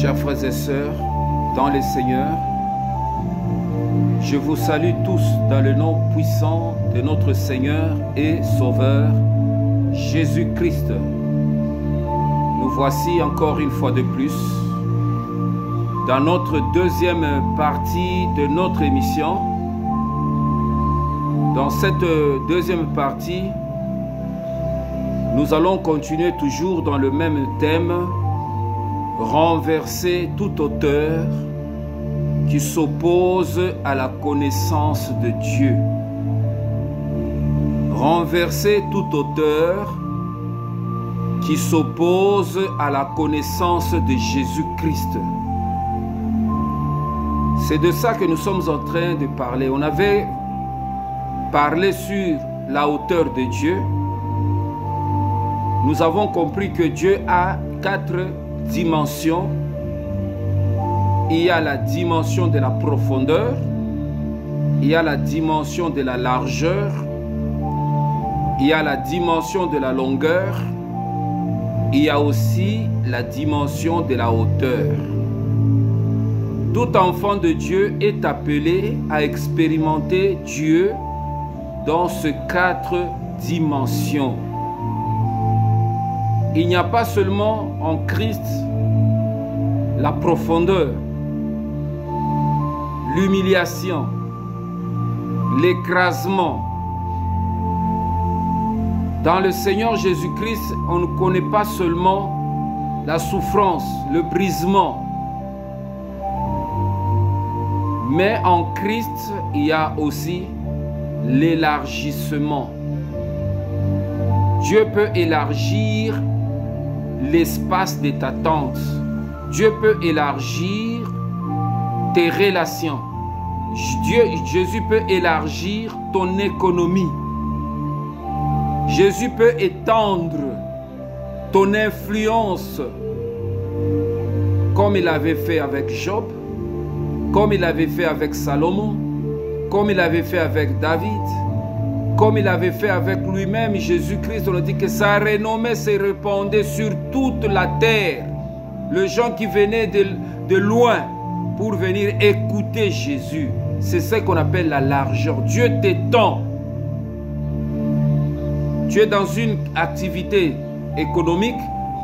Chers frères et sœurs, dans le Seigneur, je vous salue tous dans le nom puissant de notre Seigneur et Sauveur, Jésus-Christ. Nous voici encore une fois de plus dans notre deuxième partie de notre émission. Dans cette deuxième partie, nous allons continuer toujours dans le même thème: renverser tout auteur qui s'oppose à la connaissance de Dieu. Renverser tout auteur qui s'oppose à la connaissance de Jésus-Christ. C'est de ça que nous sommes en train de parler. On avait parlé sur la hauteur de Dieu. Nous avons compris que Dieu a 4 dimensions. Il y a la dimension de la profondeur, il y a la dimension de la largeur, il y a la dimension de la longueur, il y a aussi la dimension de la hauteur. Tout enfant de Dieu est appelé à expérimenter Dieu dans ces 4 dimensions. Il n'y a pas seulement en Christ la profondeur, l'humiliation, l'écrasement. Dans le Seigneur Jésus-Christ, on ne connaît pas seulement la souffrance, le brisement, mais en Christ, il y a aussi l'élargissement. Dieu peut élargir l'espace de ta tente. Dieu peut élargir tes relations. Jésus peut élargir ton économie. Jésus peut étendre ton influence, comme il avait fait avec Job, comme il avait fait avec Salomon, comme il avait fait avec David, comme il avait fait avec lui-même, Jésus-Christ. On dit que sa renommée s'est répandue sur toute la terre. Les gens qui venaient de loin pour venir écouter Jésus, c'est ce qu'on appelle la largeur. Dieu t'étend. Tu es dans une activité économique,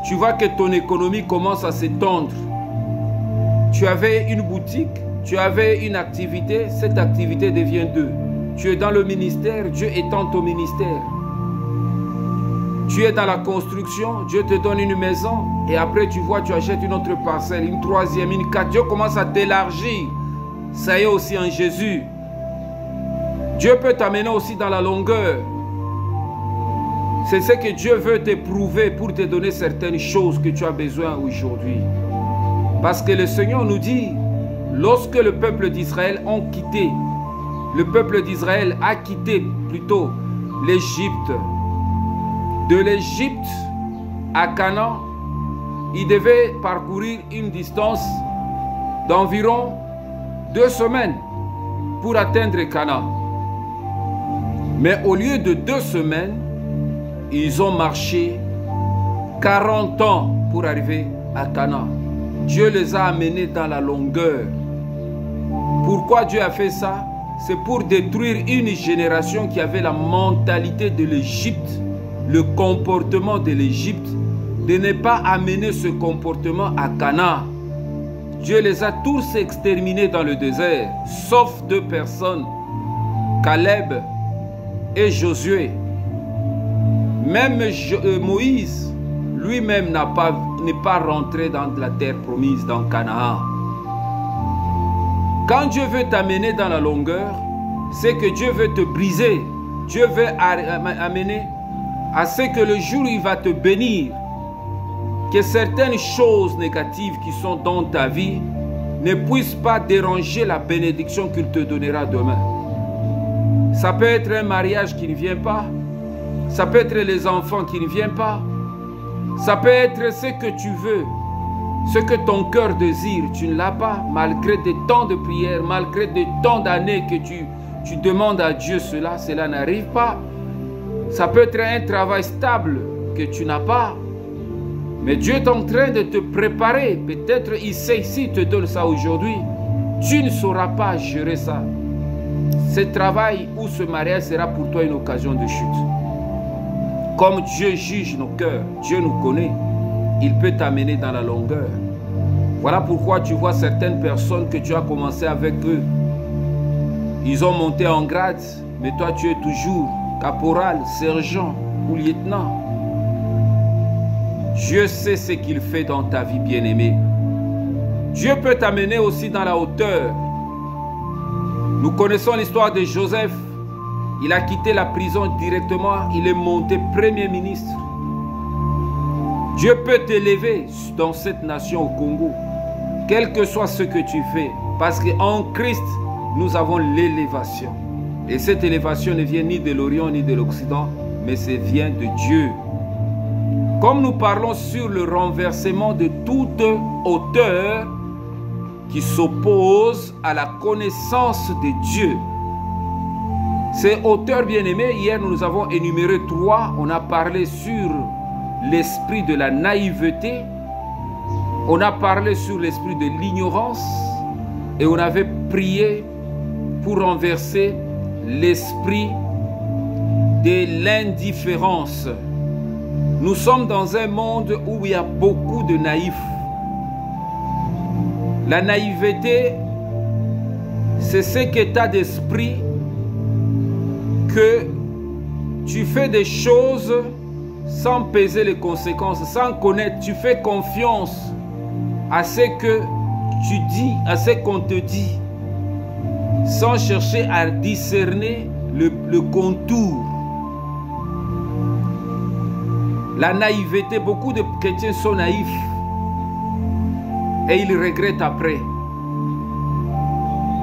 tu vois que ton économie commence à s'étendre. Tu avais une boutique, tu avais une activité, cette activité devient 2. Tu es dans le ministère, Dieu étend ton ministère. Tu es dans la construction, Dieu te donne une maison et après tu vois, tu achètes une autre parcelle, une troisième, une 4. Dieu commence à t'élargir. Ça y est aussi en Jésus. Dieu peut t'amener aussi dans la longueur. C'est ce que Dieu veut t'éprouver pour te donner certaines choses que tu as besoin aujourd'hui. Parce que le Seigneur nous dit, lorsque le peuple d'Israël a quitté, plutôt l'Égypte, de l'Égypte à Canaan, il devait parcourir une distance d'environ 2 semaines pour atteindre Canaan. Mais au lieu de 2 semaines, ils ont marché 40 ans pour arriver à Canaan. Dieu les a amenés dans la longueur. Pourquoi Dieu a fait ça? C'est pour détruire une génération qui avait la mentalité de l'Égypte, le comportement de l'Égypte, de ne pas amener ce comportement à Canaan. Dieu les a tous exterminés dans le désert, sauf 2 personnes, Caleb et Josué. Même Moïse, lui-même n'est pas rentré dans la terre promise, dans Canaan. Quand Dieu veut t'amener dans la longueur, c'est que Dieu veut te briser. Dieu veut amener à ce que le jour où il va te bénir, que certaines choses négatives qui sont dans ta vie ne puissent pas déranger la bénédiction qu'il te donnera demain. Ça peut être un mariage qui ne vient pas. Ça peut être les enfants qui ne viennent pas. Ça peut être ce que tu veux. Ce que ton cœur désire, tu ne l'as pas. Malgré des temps de prière, malgré des temps d'années que tu demandes à Dieu cela n'arrive pas. Ça peut être un travail stable que tu n'as pas. Mais Dieu est en train de te préparer. Peut-être il sait, s'il te donne ça aujourd'hui, tu ne sauras pas gérer ça. Ce travail ou ce mariage sera pour toi une occasion de chute. Comme Dieu juge nos cœurs, Dieu nous connaît, il peut t'amener dans la longueur. Voilà pourquoi tu vois certaines personnes que tu as commencé avec eux. Ils ont monté en grade, mais toi tu es toujours caporal, sergent ou lieutenant. Dieu sait ce qu'il fait dans ta vie, bien-aimée. Dieu peut t'amener aussi dans la hauteur. Nous connaissons l'histoire de Joseph. Il a quitté la prison directement. Il est monté premier ministre. Dieu peut t'élever dans cette nation au Congo. Quel que soit ce que tu fais. Parce qu'en Christ, nous avons l'élévation. Et cette élévation ne vient ni de l'Orient ni de l'Occident, mais ça vient de Dieu. Comme nous parlons sur le renversement de toute hauteur qui s'oppose à la connaissance de Dieu. Ces hauteurs bien-aimés, hier nous avons énuméré 3. On a parlé sur l'esprit de la naïveté. On a parlé sur l'esprit de l'ignorance. Et on avait prié pour renverser l'esprit de l'indifférence. Nous sommes dans un monde où il y a beaucoup de naïfs. La naïveté, c'est cet état d'esprit que tu fais des choses sans peser les conséquences, sans connaître. Tu fais confiance à ce que tu dis, à ce qu'on te dit, sans chercher à discerner le contour. La naïveté, beaucoup de chrétiens sont naïfs et ils regrettent après.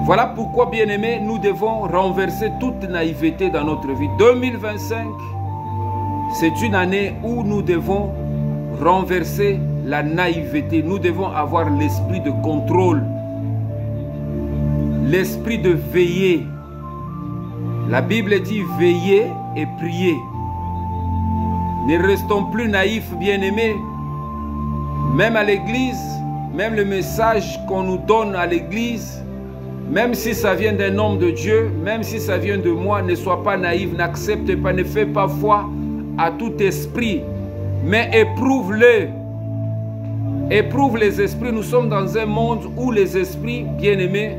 Voilà pourquoi, bien-aimés, nous devons renverser toute naïveté dans notre vie. 2025, c'est une année où nous devons renverser la naïveté. Nous devons avoir l'esprit de contrôle, l'esprit de veiller. La Bible dit veiller et prier. Ne restons plus naïfs, bien-aimés. Même à l'église, même le message qu'on nous donne à l'église, même si ça vient d'un homme de Dieu, même si ça vient de moi, ne sois pas naïf, n'accepte pas, ne fais pas foi à tout esprit, mais éprouve-le. Éprouve les esprits. Nous sommes dans un monde où les esprits, bien-aimés,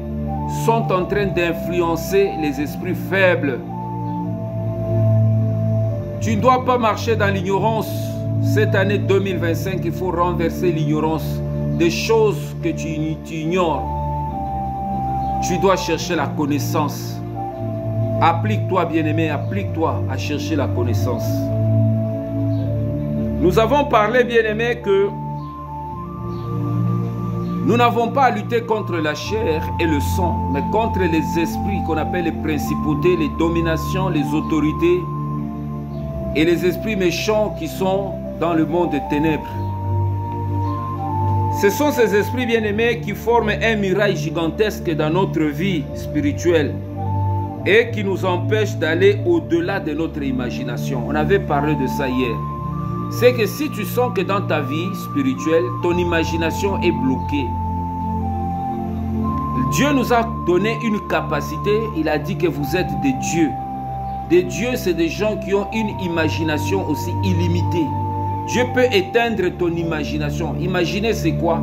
sont en train d'influencer les esprits faibles. Tu ne dois pas marcher dans l'ignorance. Cette année 2025, il faut renverser l'ignorance des choses que tu ignores. Tu dois chercher la connaissance. Applique-toi, bien-aimé, applique-toi à chercher la connaissance. Nous avons parlé, bien-aimé, que nous n'avons pas à lutter contre la chair et le sang, mais contre les esprits qu'on appelle les principautés, les dominations, les autorités et les esprits méchants qui sont dans le monde des ténèbres. Ce sont ces esprits bien-aimés qui forment un muraille gigantesque dans notre vie spirituelle et qui nous empêchent d'aller au-delà de notre imagination. On avait parlé de ça hier. C'est que si tu sens que dans ta vie spirituelle, ton imagination est bloquée, Dieu nous a donné une capacité. Il a dit que vous êtes des dieux. Des dieux, c'est des gens qui ont une imagination aussi illimitée. Dieu peut éteindre ton imagination. Imaginer, c'est quoi?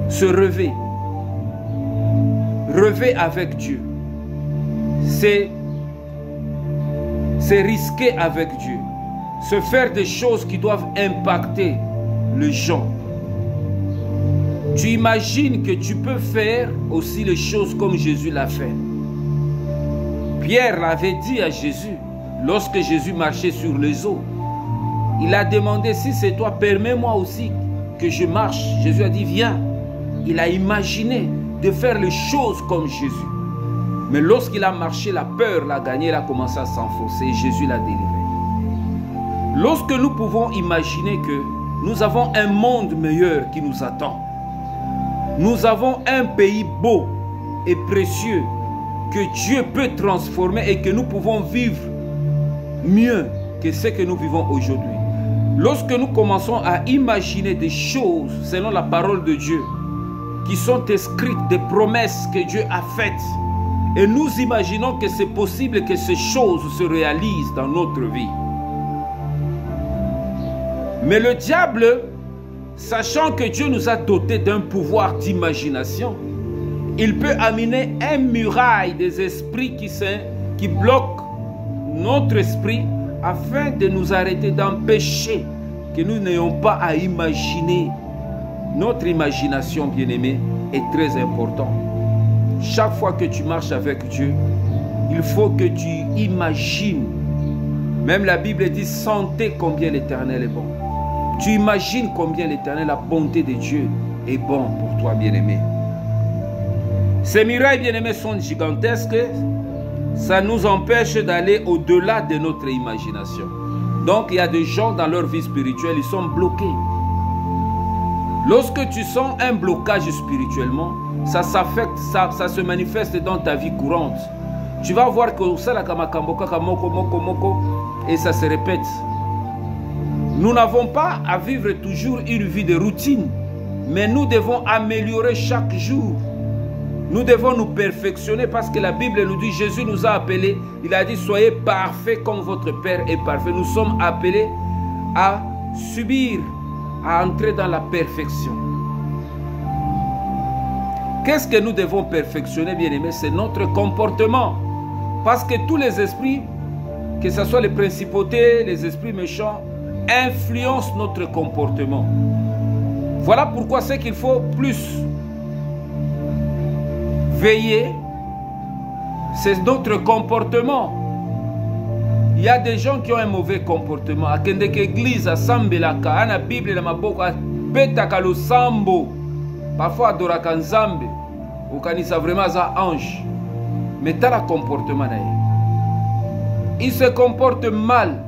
Se rêver. Rêver avec Dieu. C'est risquer avec Dieu. Se faire des choses qui doivent impacter les gens. Tu imagines que tu peux faire aussi les choses comme Jésus l'a fait. Pierre l'avait dit à Jésus, lorsque Jésus marchait sur les eaux. Il a demandé, si c'est toi, permets-moi aussi que je marche. Jésus a dit, viens. Il a imaginé de faire les choses comme Jésus. Mais lorsqu'il a marché, la peur l'a gagné, il a commencé à s'enfoncer et Jésus l'a délivré. Lorsque nous pouvons imaginer que nous avons un monde meilleur qui nous attend, nous avons un pays beau et précieux que Dieu peut transformer et que nous pouvons vivre mieux que ce que nous vivons aujourd'hui. Lorsque nous commençons à imaginer des choses selon la parole de Dieu, qui sont écrites, des promesses que Dieu a faites, et nous imaginons que c'est possible que ces choses se réalisent dans notre vie. Mais le diable, sachant que Dieu nous a dotés d'un pouvoir d'imagination, il peut amener un muraille des esprits qui bloquent notre esprit afin de nous arrêter, d'empêcher que nous n'ayons pas à imaginer. Notre imagination, bien-aimée, est très importante. Chaque fois que tu marches avec Dieu, il faut que tu imagines. Même la Bible dit, sentez combien l'Éternel est bon. Tu imagines combien l'Éternel, la bonté de Dieu est bon pour toi, bien-aimé. Ces murailles, bien-aimés, sont gigantesques. Ça nous empêche d'aller au-delà de notre imagination. Donc, il y a des gens dans leur vie spirituelle, ils sont bloqués. Lorsque tu sens un blocage spirituellement, ça se manifeste dans ta vie courante. Tu vas voir que et ça se répète. Nous n'avons pas à vivre toujours une vie de routine, mais nous devons améliorer chaque jour. Nous devons nous perfectionner parce que la Bible nous dit, Jésus nous a appelés, il a dit, soyez parfaits comme votre Père est parfait. Nous sommes appelés à subir, à entrer dans la perfection. Qu'est-ce que nous devons perfectionner, bien-aimés? C'est notre comportement. Parce que tous les esprits, que ce soit les principautés, les esprits méchants, influencent notre comportement. Voilà pourquoi c'est qu'il faut plus veiller, c'est notre comportement. Il y a des gens qui ont un mauvais comportement. À Kendeke église, à Sambelaka, à la Bible, à Maboko, à Betaka lo Sambo, parfois à Dorakanzambe, au Kanisa vraiment à ange. Mais tu as le comportement. Il se comporte mal.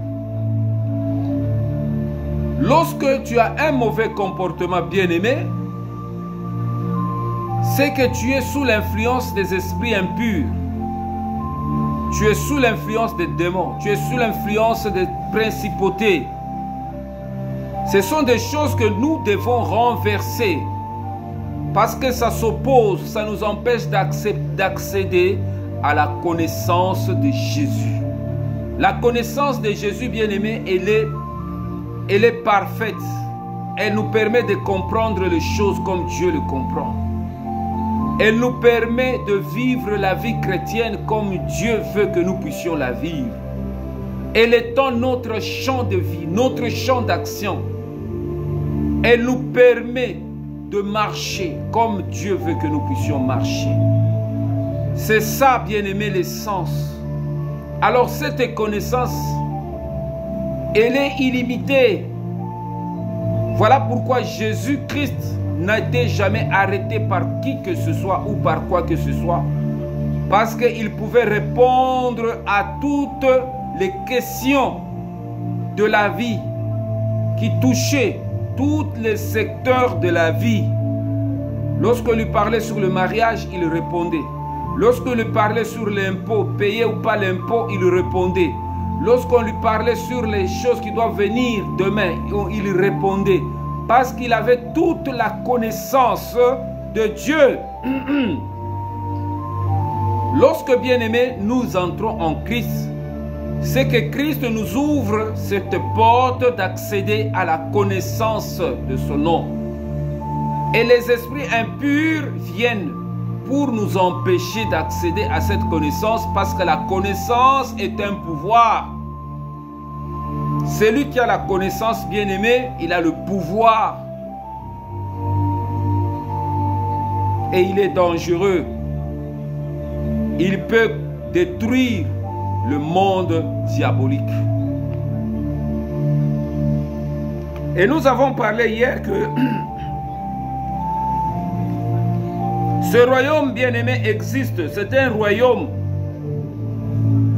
Lorsque tu as un mauvais comportement, bien-aimé, c'est que tu es sous l'influence des esprits impurs. Tu es sous l'influence des démons. Tu es sous l'influence des principautés. Ce sont des choses que nous devons renverser. Parce que ça s'oppose, ça nous empêche d'accéder à la connaissance de Jésus. La connaissance de Jésus, bien-aimé, elle est parfaite. Elle nous permet de comprendre les choses comme Dieu le comprend. Elle nous permet de vivre la vie chrétienne comme Dieu veut que nous puissions la vivre. Elle étend notre champ de vie, notre champ d'action. Elle nous permet de marcher comme Dieu veut que nous puissions marcher. C'est ça, bien-aimé, l'essence. Alors cette connaissance, elle est illimitée. Voilà pourquoi Jésus-Christ n'a été jamais arrêté par qui que ce soit ou par quoi que ce soit. Parce qu'il pouvait répondre à toutes les questions de la vie qui touchaient tous les secteurs de la vie. Lorsqu'on lui parlait sur le mariage, il répondait. Lorsqu'on lui parlait sur l'impôt, payer ou pas l'impôt, il répondait. Lorsqu'on lui parlait sur les choses qui doivent venir demain, il répondait. Parce qu'il avait toute la connaissance de Dieu. Lorsque, bien-aimés, nous entrons en Christ, c'est que Christ nous ouvre cette porte d'accéder à la connaissance de son nom. Et les esprits impurs viennent pour nous empêcher d'accéder à cette connaissance parce que la connaissance est un pouvoir. Celui qui a la connaissance, bien-aimé, il a le pouvoir. Et il est dangereux. Il peut détruire le monde diabolique. Et nous avons parlé hier que ce royaume, bien-aimé, existe. C'est un royaume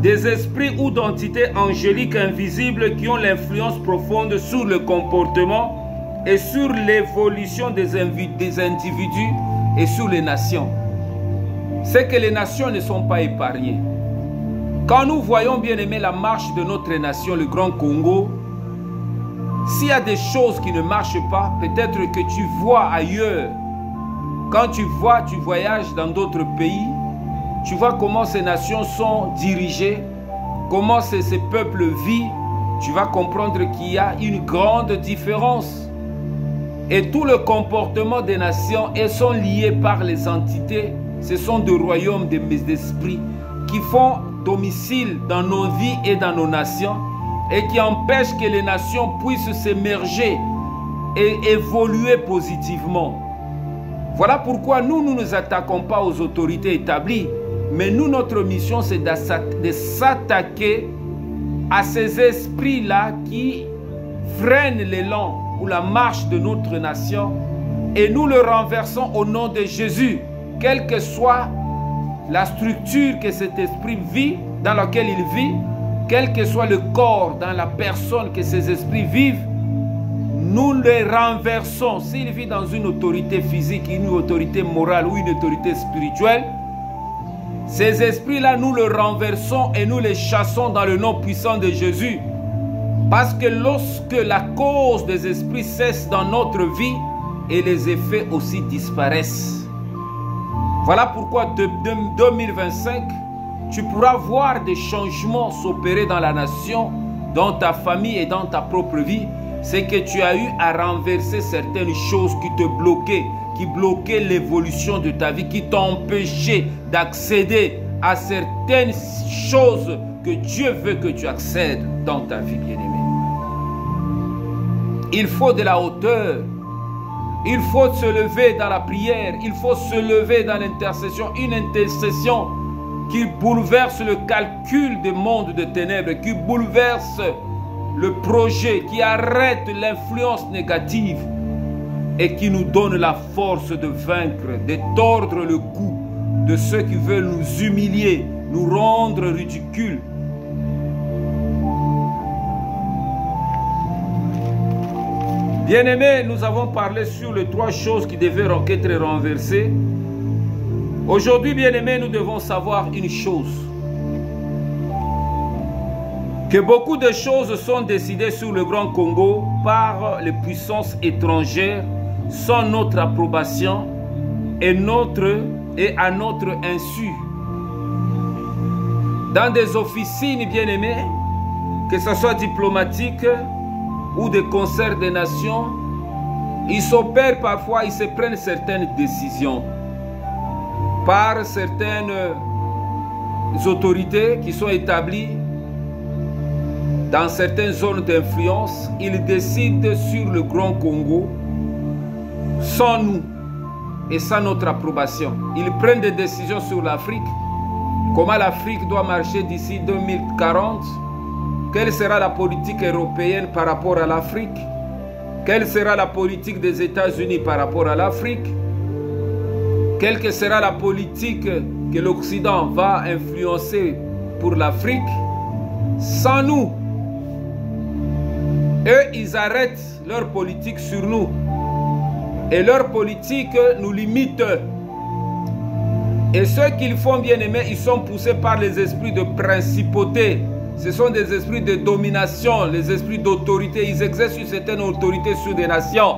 des esprits ou d'entités angéliques invisibles qui ont l'influence profonde sur le comportement et sur l'évolution des individus et sur les nations. C'est que les nations ne sont pas épargnées. Quand nous voyons, bien aimé, la marche de notre nation, le Grand Congo, S'il y a des choses qui ne marchent pas, peut-être que tu vois ailleurs. Quand tu voyages dans d'autres pays, tu vois comment ces nations sont dirigées, comment ces peuples vivent, tu vas comprendre qu'il y a une grande différence. Et tout le comportement des nations, elles sont liées par les entités. Ce sont des royaumes d'esprits qui font domicile dans nos vies et dans nos nations et qui empêchent que les nations puissent s'émerger et évoluer positivement. Voilà pourquoi nous ne nous attaquons pas aux autorités établies, mais nous, notre mission, c'est de s'attaquer à ces esprits-là qui freinent l'élan ou la marche de notre nation et nous le renversons au nom de Jésus, quelle que soit la structure que cet esprit vit, dans laquelle il vit, quel que soit le corps dans la personne que ces esprits vivent, nous les renversons. S'il vit dans une autorité physique, une autorité morale ou une autorité spirituelle, ces esprits-là, nous les renversons et nous les chassons dans le nom puissant de Jésus. Parce que lorsque la cause des esprits cesse dans notre vie, et les effets aussi disparaissent. Voilà pourquoi de 2025, tu pourras voir des changements s'opérer dans la nation, dans ta famille et dans ta propre vie. C'est que tu as eu à renverser certaines choses qui te bloquaient, qui bloquaient l'évolution de ta vie, qui t'empêchaient d'accéder à certaines choses que Dieu veut que tu accèdes dans ta vie, bien-aimée. Il faut de la hauteur. Il faut se lever dans la prière. Il faut se lever dans l'intercession. Une intercession qui bouleverse le calcul des mondes de ténèbres, qui bouleverse le projet, qui arrête l'influence négative et qui nous donne la force de vaincre, de tordre le cou de ceux qui veulent nous humilier, nous rendre ridicules. Bien-aimés, nous avons parlé sur les 3 choses qui devaient être renversées. Aujourd'hui, bien-aimés, nous devons savoir une chose. Que beaucoup de choses sont décidées sur le Grand Congo par les puissances étrangères sans notre approbation et à notre insu. Dans des officines, bien-aimés, que ce soit diplomatique ou des concerts des nations, ils s'opèrent parfois, ils se prennent certaines décisions par certaines autorités qui sont établies dans certaines zones d'influence. Ils décident sur le Grand Congo sans nous et sans notre approbation. Ils prennent des décisions sur l'Afrique, comment l'Afrique doit marcher d'ici 2040, quelle sera la politique européenne par rapport à l'Afrique, quelle sera la politique des États-Unis par rapport à l'Afrique, quelle que sera la politique que l'Occident va influencer pour l'Afrique, sans nous. Eux, ils arrêtent leur politique sur nous. Et leur politique nous limite. Et ceux qu'ils font, bien aimés, ils sont poussés par les esprits de principauté. Ce sont des esprits de domination, les esprits d'autorité. Ils exercent une certaine autorité sur des nations.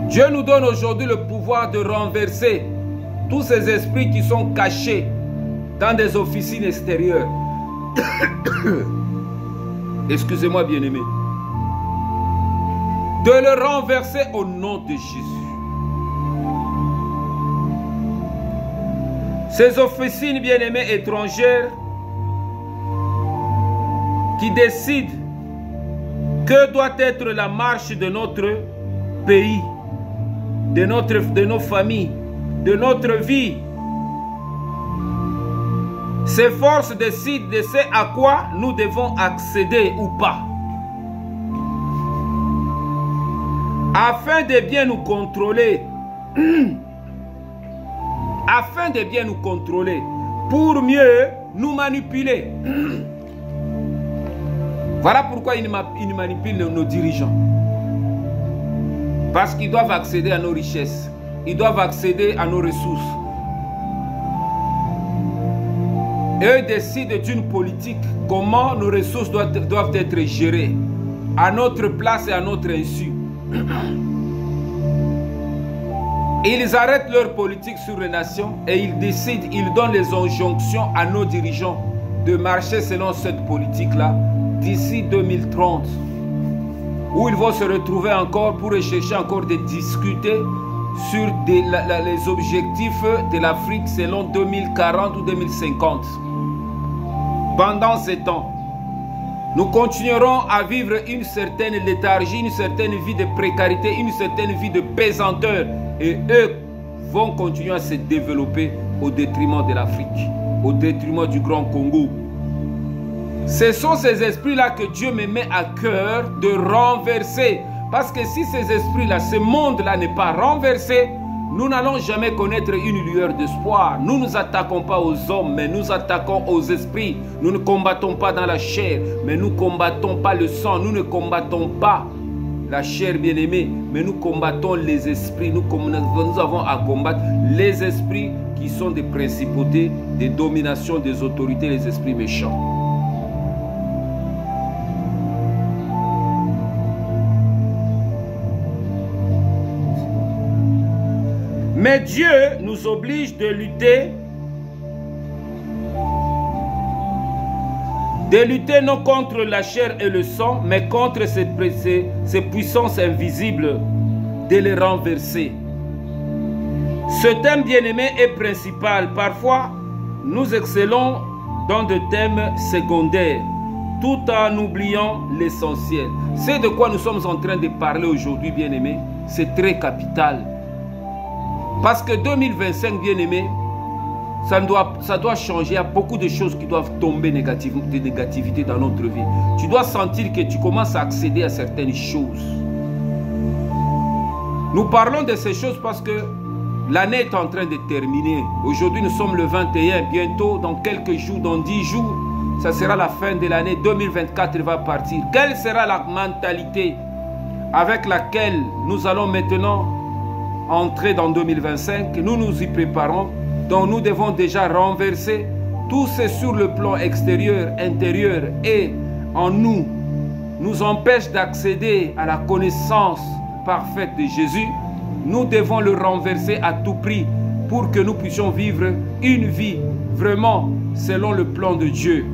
Dieu nous donne aujourd'hui le pouvoir de renverser tous ces esprits qui sont cachés dans des officines extérieures. Excusez-moi, bien-aimé. De le renverser au nom de Jésus. Ces officines, bien-aimées, étrangères qui décident que doit être la marche de notre pays, de nos familles, de notre vie. Ces forces décident de ce à quoi nous devons accéder ou pas. Afin de bien nous contrôler. Afin de bien nous contrôler. Pour mieux nous manipuler. Voilà pourquoi ils manipulent nos dirigeants. Parce qu'ils doivent accéder à nos richesses. Ils doivent accéder à nos ressources. Eux décident d'une politique, comment nos ressources doivent être gérées, à notre place et à notre insu. Ils arrêtent leur politique sur les nations et ils décident, ils donnent les injonctions à nos dirigeants de marcher selon cette politique-là d'ici 2030, où ils vont se retrouver encore pour rechercher encore de discuter sur les objectifs de l'Afrique selon 2040 ou 2050. Pendant ce temps, nous continuerons à vivre une certaine léthargie, une certaine vie de précarité, une certaine vie de pesanteur. Et eux vont continuer à se développer au détriment de l'Afrique, au détriment du Grand Congo. Ce sont ces esprits-là que Dieu me met à cœur de renverser. Parce que si ces esprits-là, ce monde-là n'est pas renversé, nous n'allons jamais connaître une lueur d'espoir. Nous ne nous attaquons pas aux hommes, mais nous attaquons aux esprits. Nous ne combattons pas dans la chair, mais nous ne combattons pas le sang. Nous ne combattons pas la chair bien-aimée, mais nous combattons les esprits. Nous avons à combattre les esprits qui sont des principautés, des dominations, des autorités, les esprits méchants. Mais Dieu nous oblige de lutter non contre la chair et le sang, mais contre ces puissances invisibles, de les renverser. Ce thème bien-aimé est principal. Parfois, nous excellons dans des thèmes secondaires, tout en oubliant l'essentiel. C'est de quoi nous sommes en train de parler aujourd'hui, bien-aimé. C'est très capital. Parce que 2025, bien-aimé, ça doit changer. Il y a beaucoup de choses qui doivent tomber de négativité dans notre vie. Tu dois sentir que tu commences à accéder à certaines choses. Nous parlons de ces choses parce que l'année est en train de terminer. Aujourd'hui, nous sommes le 21. Bientôt, dans quelques jours, dans 10 jours, ça sera la fin de l'année. 2024 va partir. Quelle sera la mentalité avec laquelle nous allons maintenant entrer dans 2025, nous nous y préparons, donc nous devons déjà renverser tout ce sur le plan extérieur, intérieur et en nous, nous empêche d'accéder à la connaissance parfaite de Jésus. Nous devons le renverser à tout prix pour que nous puissions vivre une vie vraiment selon le plan de Dieu.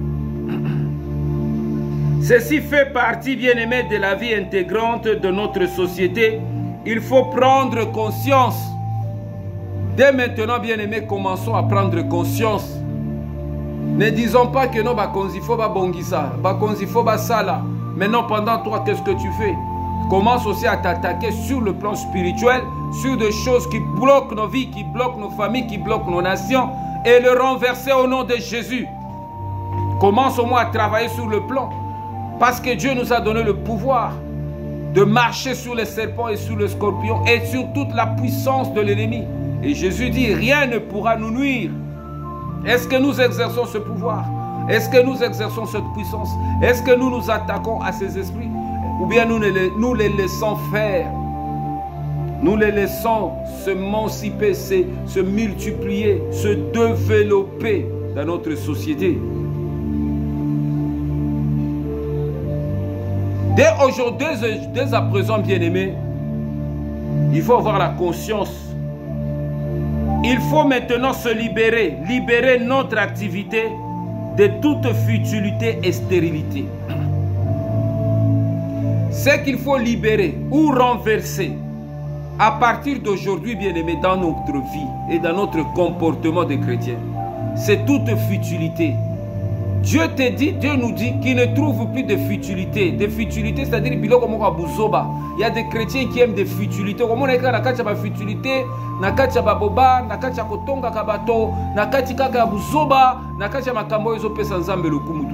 Ceci fait partie, bien-aimé, de la vie intégrante de notre société. Il faut prendre conscience. Dès maintenant, bien-aimés, commençons à prendre conscience. Ne disons pas que non, bakonzifo ba bongisa, bakonzifo ba sala. Maintenant, pendant toi, qu'est-ce que tu fais? Commence aussi à t'attaquer sur le plan spirituel, sur des choses qui bloquent nos vies, qui bloquent nos familles, qui bloquent nos nations, et le renverser au nom de Jésus. Commence au moins à travailler sur le plan, parce que Dieu nous a donné le pouvoir de marcher sur les serpents et sur les scorpions et sur toute la puissance de l'ennemi. Et Jésus dit, rien ne pourra nous nuire. Est-ce que nous exerçons ce pouvoir? Est-ce que nous exerçons cette puissance? Est-ce que nous nous attaquons à ces esprits? Ou bien nous les laissons faire? Nous les laissons se s'émanciper, se multiplier, se développer dans notre société. Dès aujourd'hui, dès à présent, bien-aimés, il faut avoir la conscience. Il faut maintenant se libérer, libérer notre activité de toute futilité et stérilité. C'est qu'il faut libérer ou renverser à partir d'aujourd'hui, bien-aimés, dans notre vie et dans notre comportement de chrétien. C'est toute futilité. Dieu nous dit qu'il ne trouve plus de futilité. De futilité, c'est-à-dire il y a des chrétiens qui aiment des futilités. Comme on a des futilité,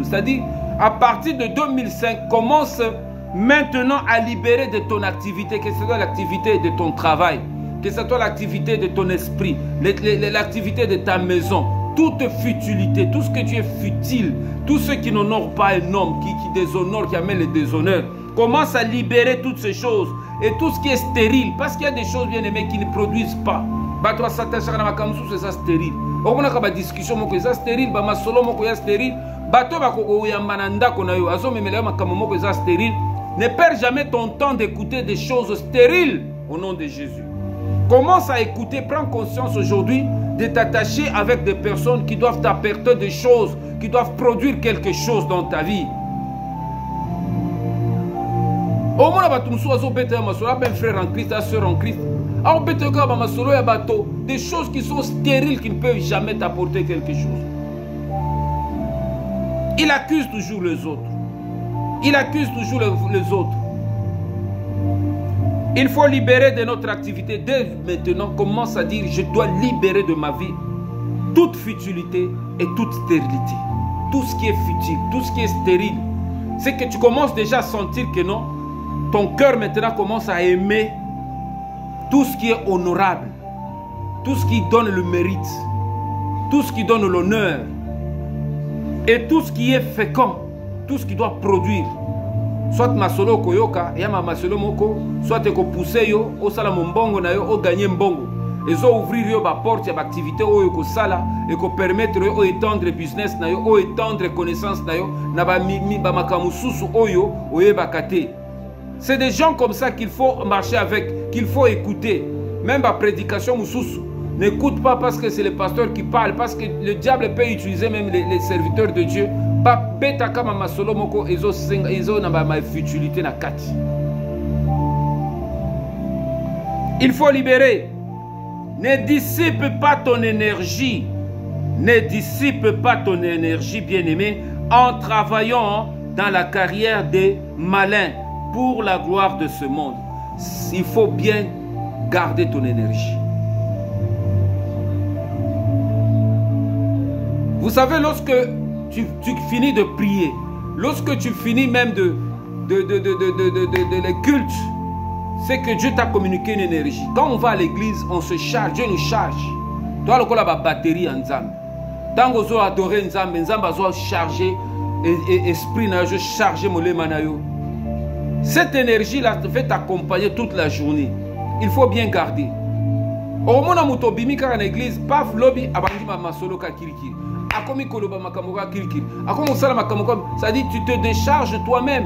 c'est-à-dire à partir de 2005, commence maintenant à libérer de ton activité, que ce soit l'activité de ton travail, que ce soit l'activité de ton esprit, l'activité de ta maison. Toute futilité, tout ce que tu es futile, tout ce qui n'honore pas un homme, qui déshonore, qui amène le déshonneur, commence à libérer toutes ces choses et tout ce qui est stérile, parce qu'il y a des choses, bien aimées, qui ne produisent pas. bato basatashaka na makambo mosusu eza stérile. Omonaka ba discussion moko eza stérile, ba masolo moko ya stérile, bato bakokoyamba na ndako na yo azomemela yo makambo moko eza stérile. Ne perds jamais ton temps d'écouter des choses stériles au nom de Jésus. Commence à écouter, prends conscience aujourd'hui de t'attacher avec des personnes qui doivent t'apporter des choses, qui doivent produire quelque chose dans ta vie. Au moins, un frère en Christ, une soeur en Christ, des choses qui sont stériles, qui ne peuvent jamais t'apporter quelque chose. Il accuse toujours les autres. Il accuse toujours les autres. Il faut libérer de notre activité. Dès maintenant, commence à dire, je dois libérer de ma vie toute futilité et toute stérilité. Tout ce qui est futile, tout ce qui est stérile. C'est que tu commences déjà à sentir que non, ton cœur maintenant commence à aimer tout ce qui est honorable, tout ce qui donne le mérite, tout ce qui donne l'honneur et tout ce qui est fécond, tout ce qui doit produire. Soit masolo koyoka, yama masolo moko, soit te ko pousser yo, o sala mbongo na yo, o gagner mbongo. Ezo ouvrir yo ba porte ya ba activité o yo ko sala et ko permettre yo o étendre business na yo, o étendre connaissance na yo, na ba ba makamususu oyo oyeba kate. C'est des gens comme ça qu'il faut marcher avec, qu'il faut écouter. Même la prédication mususu, n'écoute pas parce que c'est le pasteur qui parle, parce que le diable peut utiliser même les serviteurs de Dieu. Il faut libérer. Ne dissipe pas ton énergie. Ne dissipe pas ton énergie, bien-aimé, en travaillant dans la carrière des malins pour la gloire de ce monde. Il faut bien garder ton énergie. Vous savez, lorsque tu finis de prier, lorsque tu finis même de les cultes, c'est que Dieu t'a communiqué une énergie. Quand on va à l'église, on se charge, Dieu nous charge. Toi, le la batterie en Nzambe. Tant que tu adores Nzambe, Nzambe va charger esprit na yo, charger molema na yo. Cette énergie-là te fait t'accompagner toute la journée. Il faut bien garder. Au moment où tu es dans l'église, paf lobby, abandi ma solo ka kirikiri. Akomi koloba makamoka kirikiri. Akomi sala makamoka, ça dit tu te décharges toi-même.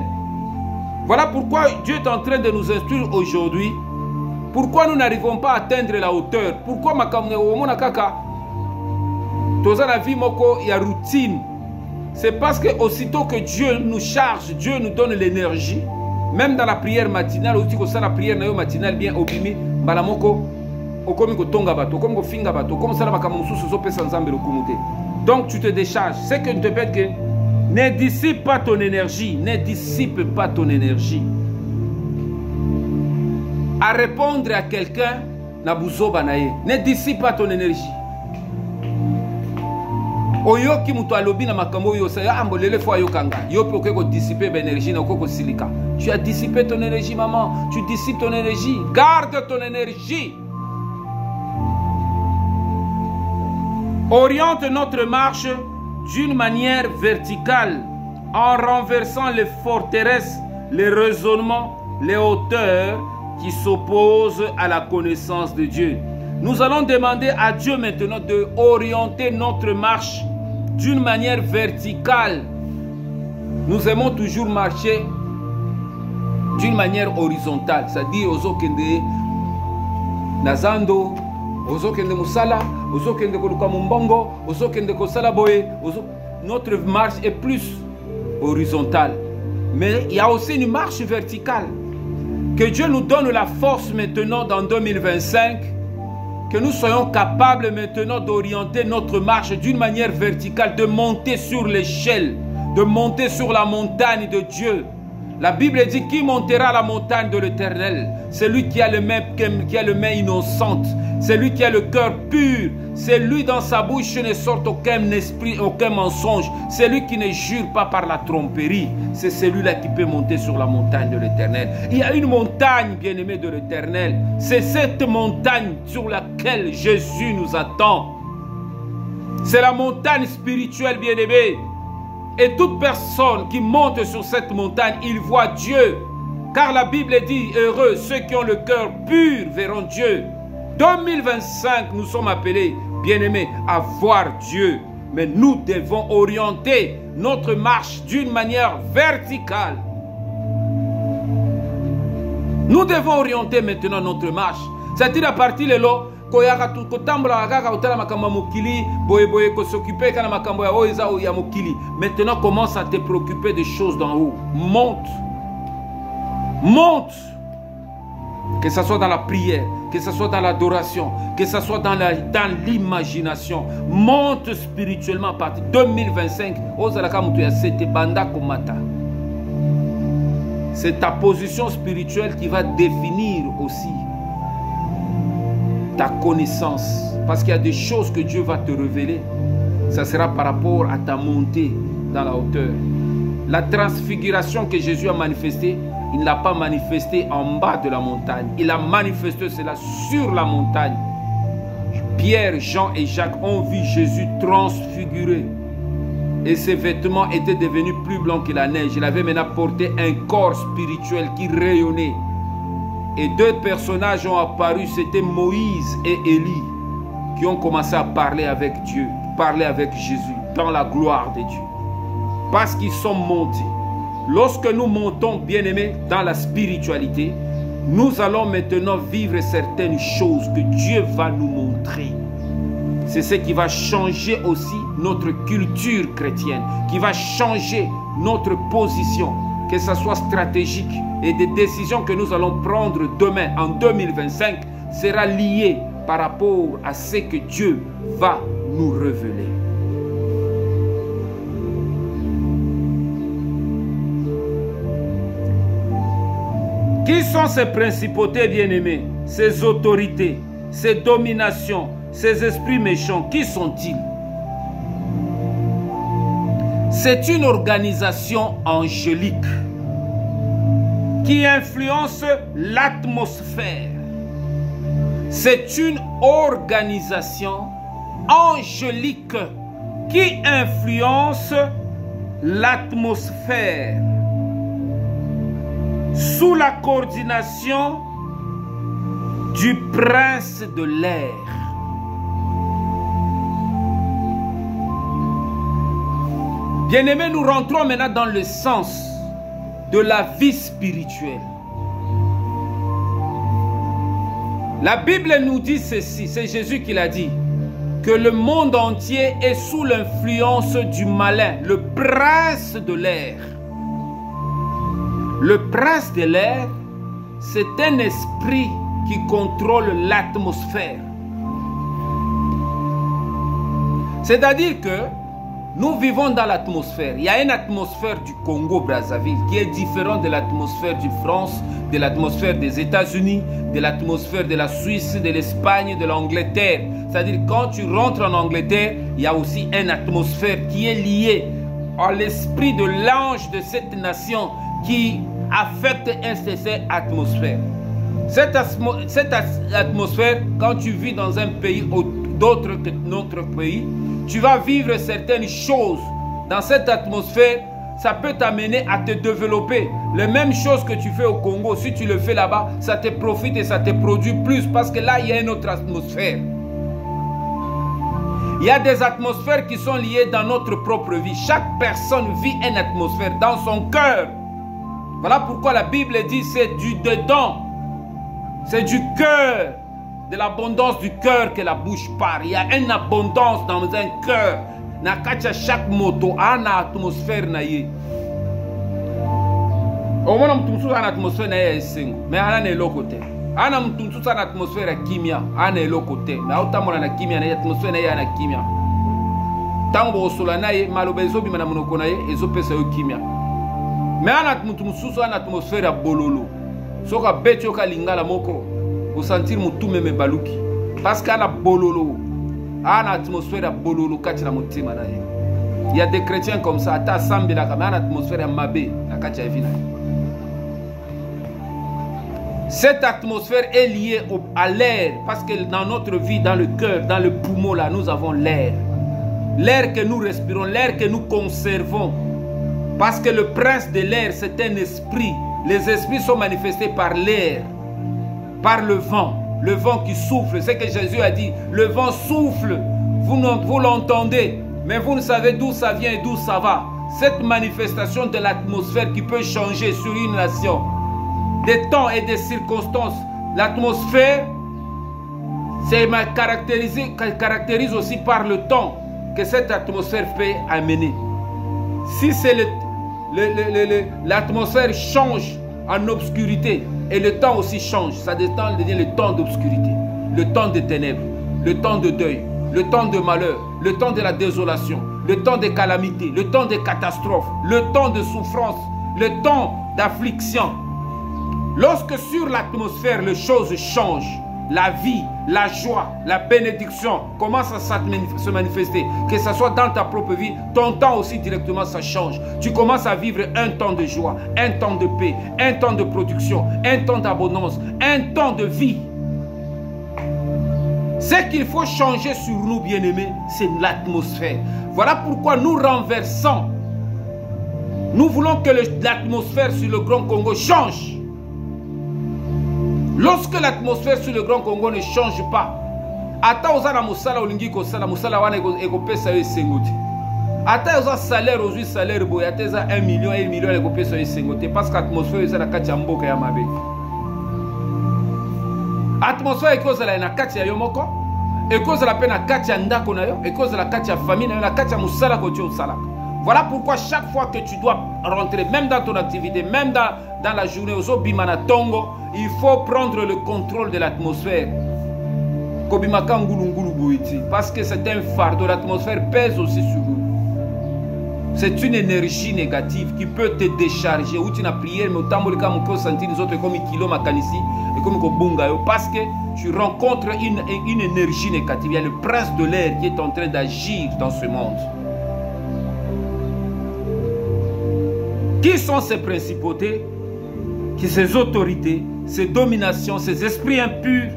Voilà pourquoi Dieu est en train de nous instruire aujourd'hui. Pourquoi nous n'arrivons pas à atteindre la hauteur? Pourquoi makamoka au moment kaka toza la vie moko ya routine? C'est parce que aussitôt que Dieu nous charge, Dieu nous donne l'énergie. Même dans la prière matinale, aussi que ça la prière matinale bien obimi, balamoko, okomi ko tonga bato, okomi ko finga bato, comme ça la bakamusu so pe sans zambe le kumute. Donc tu te décharges. C'est que je te répète que ne dissipe pas ton énergie, ne dissipe pas ton énergie. À répondre à quelqu'un, na buzo banaye, ne dissipe pas ton énergie. Oyoki muto alobi na makambo yo sa ambolele fo ayokanga yo pe ko dissiper l'énergie na ko silika. Tu as dissipé ton énergie, maman. Tu dissipes ton énergie. Garde ton énergie. Oriente notre marche d'une manière verticale en renversant les forteresses, les raisonnements, les hauteurs qui s'opposent à la connaissance de Dieu. Nous allons demander à Dieu maintenant de orienter notre marche d'une manière verticale. Nous aimons toujours marcher d'une manière horizontale, c'est-à-dire ozokende nazando, ozokende musala, ozokende koluka mumbongo, ozokende kosala boye. Notre marche est plus horizontale, mais il y a aussi une marche verticale. Que Dieu nous donne la force maintenant dans 2025, que nous soyons capables maintenant d'orienter notre marche d'une manière verticale, de monter sur l'échelle, de monter sur la montagne de Dieu. La Bible dit qui montera à la montagne de l'Éternel? C'est lui qui a les mains innocentes, c'est lui qui a le cœur pur, c'est lui dans sa bouche ne sort aucun esprit, aucun mensonge, c'est lui qui ne jure pas par la tromperie, c'est celui-là qui peut monter sur la montagne de l'Éternel. Il y a une montagne, bien-aimée, de l'Éternel, c'est cette montagne sur laquelle Jésus nous attend. C'est la montagne spirituelle, bien-aimée. Et toute personne qui monte sur cette montagne, il voit Dieu. Car la Bible dit, heureux ceux qui ont le cœur pur verront Dieu. 2025, nous sommes appelés, bien-aimés, à voir Dieu. Mais nous devons orienter notre marche d'une manière verticale. Nous devons orienter maintenant notre marche. C'est-à-dire à partir de là, maintenant commence à te préoccuper des choses d'en haut. Monte. Monte. Que ce soit dans la prière, que ce soit dans l'adoration, que ce soit dans l'imagination. Monte spirituellement à partir de 2025. C'est ta position spirituelle qui va définir aussi ta connaissance. Parce qu'il y a des choses que Dieu va te révéler. Ça sera par rapport à ta montée dans la hauteur. La transfiguration que Jésus a manifestée, il ne l'a pas manifesté en bas de la montagne. Il a manifesté cela sur la montagne. Pierre, Jean et Jacques ont vu Jésus transfiguré. Et ses vêtements étaient devenus plus blancs que la neige. Il avait maintenant porté un corps spirituel qui rayonnait. Et deux personnages ont apparu. C'était Moïse et Élie qui ont commencé à parler avec Dieu. Parler avec Jésus dans la gloire de Dieu. Parce qu'ils sont montés. Lorsque nous montons, bien-aimés, dans la spiritualité, nous allons maintenant vivre certaines choses que Dieu va nous montrer. C'est ce qui va changer aussi notre culture chrétienne, qui va changer notre position, que ce soit stratégique, et des décisions que nous allons prendre demain, en 2025, sera lié par rapport à ce que Dieu va nous révéler. Qui sont ces principautés bien-aimées, ces autorités, ces dominations, ces esprits méchants? Qui sont-ils? C'est une organisation angélique qui influence l'atmosphère. C'est une organisation angélique qui influence l'atmosphère sous la coordination du prince de l'air. Bien-aimés, nous rentrons maintenant dans le sens de la vie spirituelle. La Bible nous dit ceci, c'est Jésus qui l'a dit, que le monde entier est sous l'influence du malin, le prince de l'air. Le prince de l'air, c'est un esprit qui contrôle l'atmosphère. C'est-à-dire que nous vivons dans l'atmosphère. Il y a une atmosphère du Congo-Brazzaville qui est différente de l'atmosphère de France, de l'atmosphère des États-Unis, de l'atmosphère de la Suisse, de l'Espagne, de l'Angleterre. C'est-à-dire quand tu rentres en Angleterre, il y a aussi une atmosphère qui est liée à l'esprit de l'ange de cette nation qui affecte cette atmosphère. Cette atmosphère, quand tu vis dans un pays d'autre que notre pays, tu vas vivre certaines choses. Dans cette atmosphère, ça peut t'amener à te développer. Les mêmes choses que tu fais au Congo, si tu le fais là-bas, ça te profite et ça te produit plus parce que là, il y a une autre atmosphère. Il y a des atmosphères qui sont liées dans notre propre vie. Chaque personne vit une atmosphère dans son cœur. Voilà pourquoi la Bible dit c'est du dedans. C'est du cœur. De l'abondance du cœur que la bouche parle. Il y a une abondance dans un cœur. Nakacha chaque moto a une atmosphère naïe. Au moins on a une atmosphère naïe mais on a l'autre côté. On a une atmosphère kimia, on a l'autre côté. Mais autant on a kimia, une atmosphère naïe na kimia. Tant que sola naïe, malobezo bi mana monoko naïe, ezo pesa yo kimia. Mais on a une atmosphère à bololo. Soka betio ka lingala moko. Au sentir mutu meme baluki parce qu'il y a bololo, il y a une atmosphère bololo katina mutima naye. Il y a des chrétiens comme ça, ta sambi la kama, une atmosphère mabé na katia vina. Cette atmosphère est liée à l'air parce que dans notre vie, dans le cœur, dans le poumon là, nous avons l'air. L'air que nous respirons, l'air que nous conservons. Parce que le prince de l'air, c'est un esprit. Les esprits sont manifestés par l'air, par le vent. le vent qui souffle. C'est que Jésus a dit, le vent souffle, vous l'entendez, mais vous ne savez d'où ça vient et d'où ça va. Cette manifestation de l'atmosphère qui peut changer sur une nation, des temps et des circonstances, l'atmosphère caractérise aussi par le temps que cette atmosphère peut amener. Si c'est l'atmosphère change en obscurité et le temps aussi change, ça devient le temps d'obscurité, le temps de ténèbres, le temps de deuil, le temps de malheur, le temps de la désolation, le temps des calamités, le temps des catastrophes, le temps de souffrance, le temps d'affliction. Lorsque sur l'atmosphère les choses changent, la vie, la joie, la bénédiction commence à se manifester, que ce soit dans ta propre vie, ton temps aussi directement ça change. Tu commences à vivre un temps de joie, un temps de paix, un temps de production, un temps d'abondance, un temps de vie. Ce qu'il faut changer sur nous, bien-aimés, c'est l'atmosphère. Voilà pourquoi nous renversons. Nous voulons que l'atmosphère sur le Grand Congo change. Lorsque l'atmosphère sur le Grand Congo ne change pas, ata oza na musala olingi kosala musala wana ekopesa yo esengo te. Ata oza salaire ozwi salaire boye ata eza 1 million ekopesa yo esengo te parce que atmosphère eza na kati ya mboka ya mabe. Atmosphère ekozala na kati ya yo moko, ekozala pe na kati ya ndako na yo, ekozala kati ya famille na yo, na kati ya musala ko tu osala. Voilà pourquoi chaque fois que tu dois rentrer, même dans ton activité, même dans la journée, il faut prendre le contrôle de l'atmosphère. Parce que c'est un fardeau, l'atmosphère pèse aussi sur nous. C'est une énergie négative qui peut te décharger. Où tu n'as prié, mais autant que tu sentir les autres comme kilo makanisi et comme parce que tu rencontres une énergie négative. Il y a le prince de l'air qui est en train d'agir dans ce monde. Qui sont ces principautés, ces autorités, ces dominations, ces esprits impurs?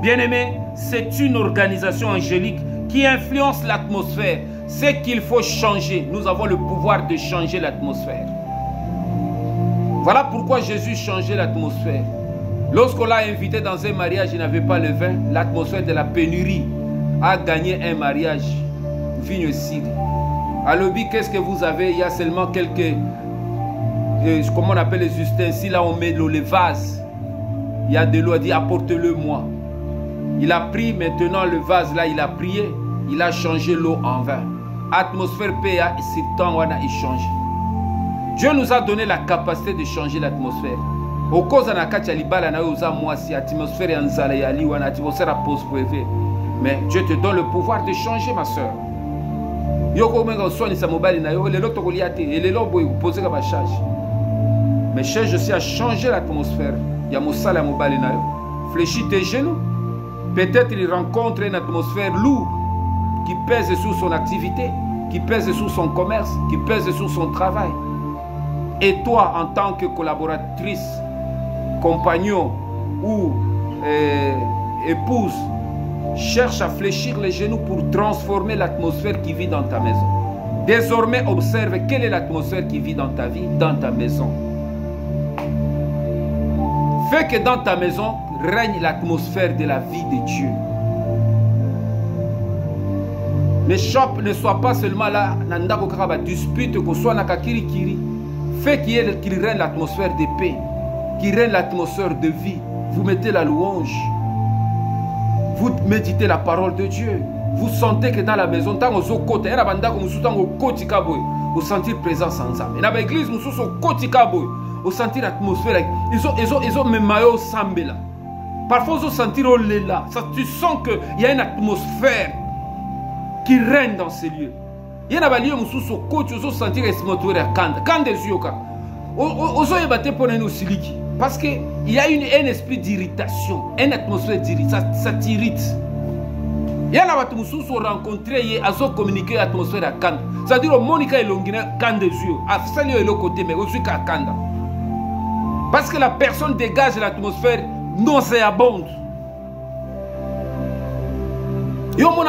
Bien-aimés, c'est une organisation angélique qui influence l'atmosphère. C'est qu'il faut changer. Nous avons le pouvoir de changer l'atmosphère. Voilà pourquoi Jésus changeait l'atmosphère. Lorsqu'on l'a invité dans un mariage, il n'avait pas le vin. L'atmosphère de la pénurie a gagné un mariage. Vigne Syrie. À l'objet, qu'est-ce que vous avez? Il y a seulement quelques... comment on appelle les ustensiles, là on met l'eau, les vases. Il y a de l'eau, il dit apporte-le moi. Il a pris maintenant le vase là, il a prié, il a changé l'eau en vin. Atmosphère PA, c'est temps où on a échangé. Dieu nous a donné la capacité de changer l'atmosphère. Au cause de la atmosphère mais Dieu te donne le pouvoir de changer, ma soeur. Mais cherche aussi à changer l'atmosphère. Fléchis tes genoux. Peut-être il rencontre une atmosphère lourde qui pèse sur son activité, qui pèse sur son commerce, qui pèse sur son travail. Et toi, en tant que collaboratrice, compagnon ou épouse, cherche à fléchir les genoux pour transformer l'atmosphère qui vit dans ta maison. Désormais, observe quelle est l'atmosphère qui vit dans ta vie, dans ta maison. Fais que dans ta maison règne l'atmosphère de la vie de Dieu. Ne sois pas seulement là, dispute, que soit na kakiri. Fais qu'il règne l'atmosphère de paix, qu'il règne l'atmosphère de vie. Vous mettez la louange. Vous méditez la parole de Dieu. Vous sentez que dans la maison, vous sentez présence sans âme. Et dans l'église, vous sentez l'atmosphère. Ils ont mes maillots sambela. Parfois, vous sentez là. Tu sens qu'il y a une atmosphère qui règne dans ces lieux. Il y a des lieux où vous sentez l'atmosphère quand des yeux. Parce qu'il y a un esprit d'irritation, une atmosphère d'irritation, ça t'irrite. Il y a des gens qui sont rencontrés et qui ont communiqué l'atmosphère à Kanda. C'est-à-dire que Monica est longue quand des yeux. Ça lui est le côté, mais aussi qu'à Kanda. Parce que la personne dégage l'atmosphère nauséabonde. Il faut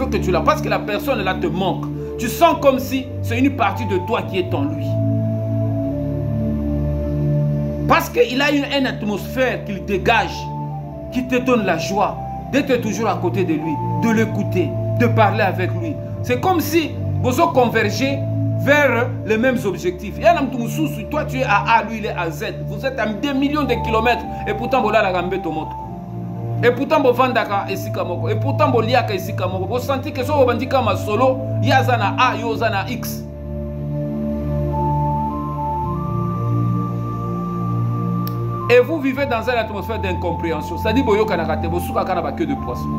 que tu l'as. Parce que la personne là te manque. Tu sens comme si c'est une partie de toi qui est en lui. Parce qu'il a une atmosphère qu'il dégage, qui te donne la joie d'être toujours à côté de lui, de l'écouter, de parler avec lui. C'est comme si vous convergez vers les mêmes objectifs. Toi tu es à A, lui il est à Z. Vous êtes à 2 millions de kilomètres et pourtant vous l'avez gambé ton moto. Et pourtant vous vendaka et sikamoko. Et pourtant vous liaka et sikamoko. Vous sentez que so vous bandika ma solo, yazana A, yozana X. Et vous vivez dans une atmosphère d'incompréhension. Ça dit boyo kanakate, bosuka kanaba que de poisson.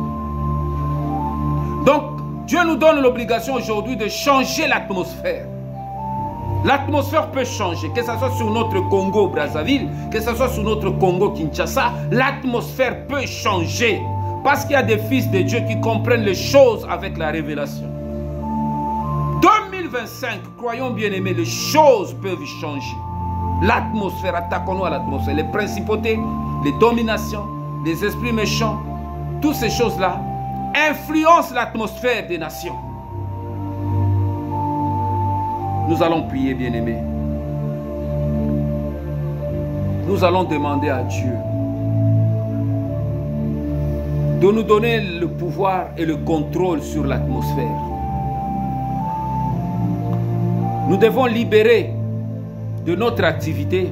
Donc Dieu nous donne l'obligation aujourd'hui de changer l'atmosphère. L'atmosphère peut changer, que ce soit sur notre Congo Brazzaville, que ce soit sur notre Congo Kinshasa, l'atmosphère peut changer. Parce qu'il y a des fils de Dieu qui comprennent les choses avec la révélation. 2025, croyons bien aimés, les choses peuvent changer. L'atmosphère, attaquons-nous à l'atmosphère. Les principautés, les dominations, les esprits méchants, toutes ces choses-là influencent l'atmosphère des nations. Nous allons prier, bien-aimés. Nous allons demander à Dieu de nous donner le pouvoir et le contrôle sur l'atmosphère. Nous devons libérer de notre activité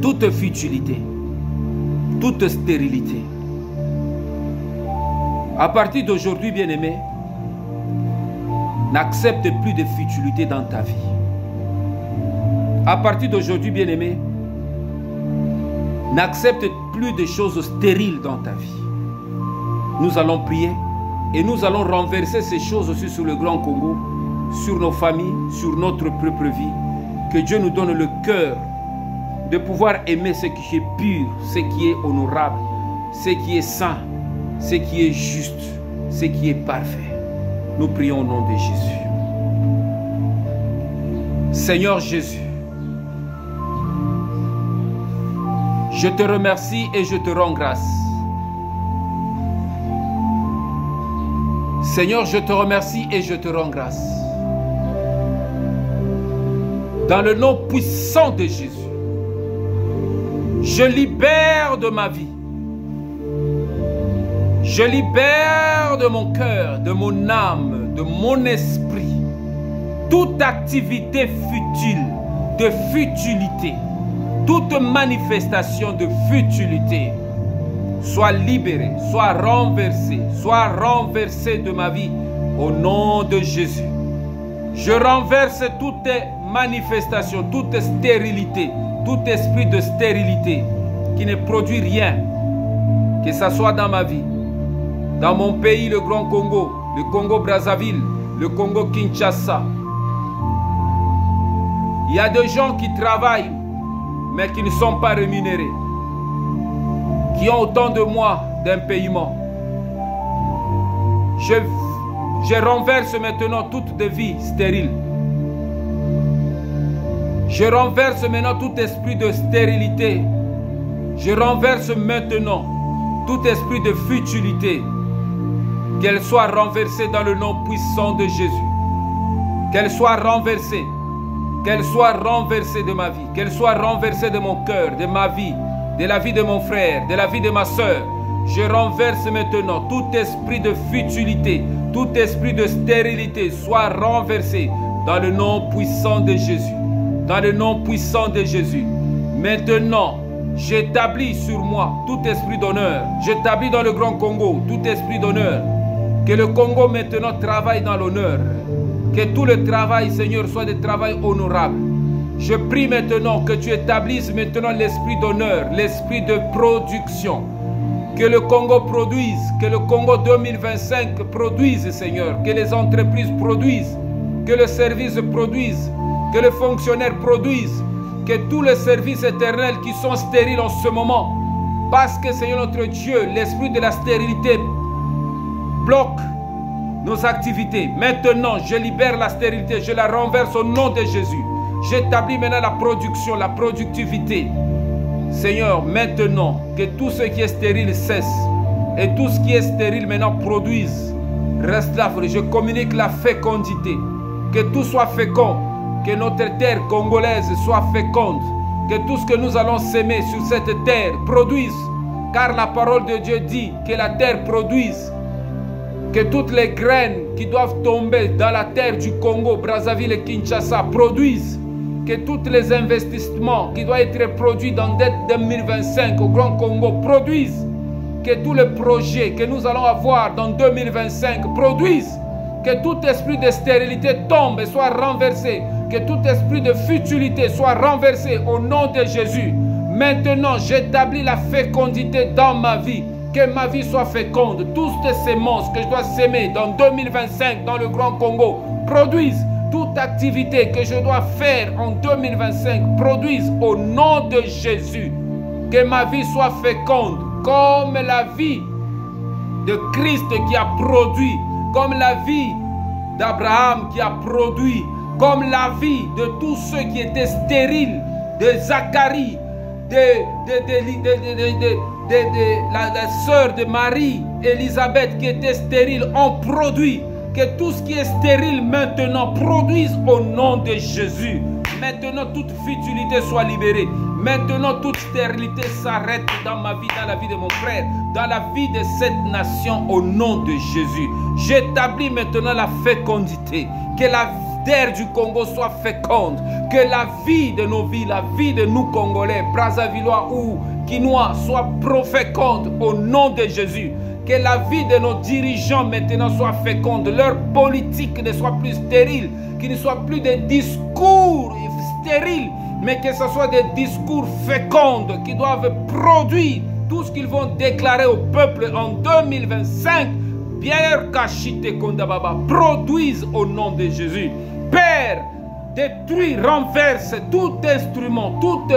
toute futilité, toute stérilité. À partir d'aujourd'hui, bien-aimé, n'accepte plus de futilité dans ta vie. À partir d'aujourd'hui, bien-aimé, n'accepte plus de choses stériles dans ta vie. Nous allons prier et nous allons renverser ces choses aussi sur le Grand Congo, sur nos familles, sur notre propre vie. Que Dieu nous donne le cœur de pouvoir aimer ce qui est pur, ce qui est honorable, ce qui est saint, ce qui est juste, ce qui est parfait. Nous prions au nom de Jésus. Seigneur Jésus, je te remercie et je te rends grâce. Seigneur, je te remercie et je te rends grâce. Dans le nom puissant de Jésus, je libère de ma vie. Je libère de mon cœur, de mon âme, de mon esprit, toute activité futile, de futilité, toute manifestation de futilité, soit libérée, soit renversée de ma vie au nom de Jésus. Je renverse toute manifestation, toute stérilité, tout esprit de stérilité qui ne produit rien, que ce soit dans ma vie, dans mon pays, le Grand Congo, le Congo Brazzaville, le Congo Kinshasa. Il y a des gens qui travaillent, mais qui ne sont pas rémunérés, qui ont autant de mois d'impayement. Je renverse maintenant toute vie stérile. Je renverse maintenant tout esprit de stérilité. Je renverse maintenant tout esprit de futilité. Qu'elle soit renversée dans le nom puissant de Jésus. Qu'elle soit renversée. Qu'elle soit renversée de ma vie. Qu'elle soit renversée de mon cœur, de ma vie, de la vie de mon frère, de la vie de ma soeur. Je renverse maintenant tout esprit de futilité, tout esprit de stérilité soit renversé dans le nom puissant de Jésus. Dans le nom puissant de Jésus. Maintenant, j'établis sur moi tout esprit d'honneur. J'établis dans le Grand Congo tout esprit d'honneur. Que le Congo maintenant travaille dans l'honneur. Que tout le travail, Seigneur, soit des travail honorable. Je prie maintenant que tu établisses maintenant l'esprit d'honneur, l'esprit de production. Que le Congo produise, que le Congo 2025 produise, Seigneur. Que les entreprises produisent, que le service produise, que les fonctionnaires produisent, que tous les services éternels qui sont stériles en ce moment, parce que, Seigneur notre Dieu, l'esprit de la stérilité bloque nos activités. Maintenant, je libère la stérilité, je la renverse au nom de Jésus. J'établis maintenant la production, la productivité. Seigneur, maintenant, que tout ce qui est stérile cesse et tout ce qui est stérile maintenant produise. Reste là, je communique la fécondité. Que tout soit fécond, que notre terre congolaise soit féconde, que tout ce que nous allons s'aimer sur cette terre produise, car la parole de Dieu dit que la terre produise, que toutes les graines qui doivent tomber dans la terre du Congo, Brazzaville et Kinshasa produisent, que tous les investissements qui doivent être produits dans 2025 au Grand Congo produisent, que tous les projets que nous allons avoir dans 2025 produisent, que tout esprit de stérilité tombe et soit renversé, que tout esprit de futilité soit renversé au nom de Jésus. Maintenant, j'établis la fécondité dans ma vie, que ma vie soit féconde. Toutes ces semences que je dois s'aimer dans 2025 dans le Grand Congo produisent. Toute activité que je dois faire en 2025 produise au nom de Jésus. Que ma vie soit féconde comme la vie de Christ qui a produit, comme la vie d'Abraham qui a produit, comme la vie de tous ceux qui étaient stériles, de Zacharie, la sœur de Marie, Élisabeth qui était stérile, ont produit. Que tout ce qui est stérile maintenant produise au nom de Jésus. Maintenant, toute futilité soit libérée. Maintenant, toute stérilité s'arrête dans ma vie, dans la vie de mon frère, dans la vie de cette nation au nom de Jésus. J'établis maintenant la fécondité. Que la terre du Congo soit féconde. Que la vie de nos vies, la vie de nous Congolais, Brazzavillois ou Quinois soit féconde au nom de Jésus. Que la vie de nos dirigeants maintenant soit féconde, leur politique ne soit plus stérile, qu'il ne soit plus des discours stériles, mais que ce soit des discours féconds qui doivent produire tout ce qu'ils vont déclarer au peuple en 2025. Pierre Kachite Kondababa produise au nom de Jésus. Père, détruis, renverse tout instrument, toute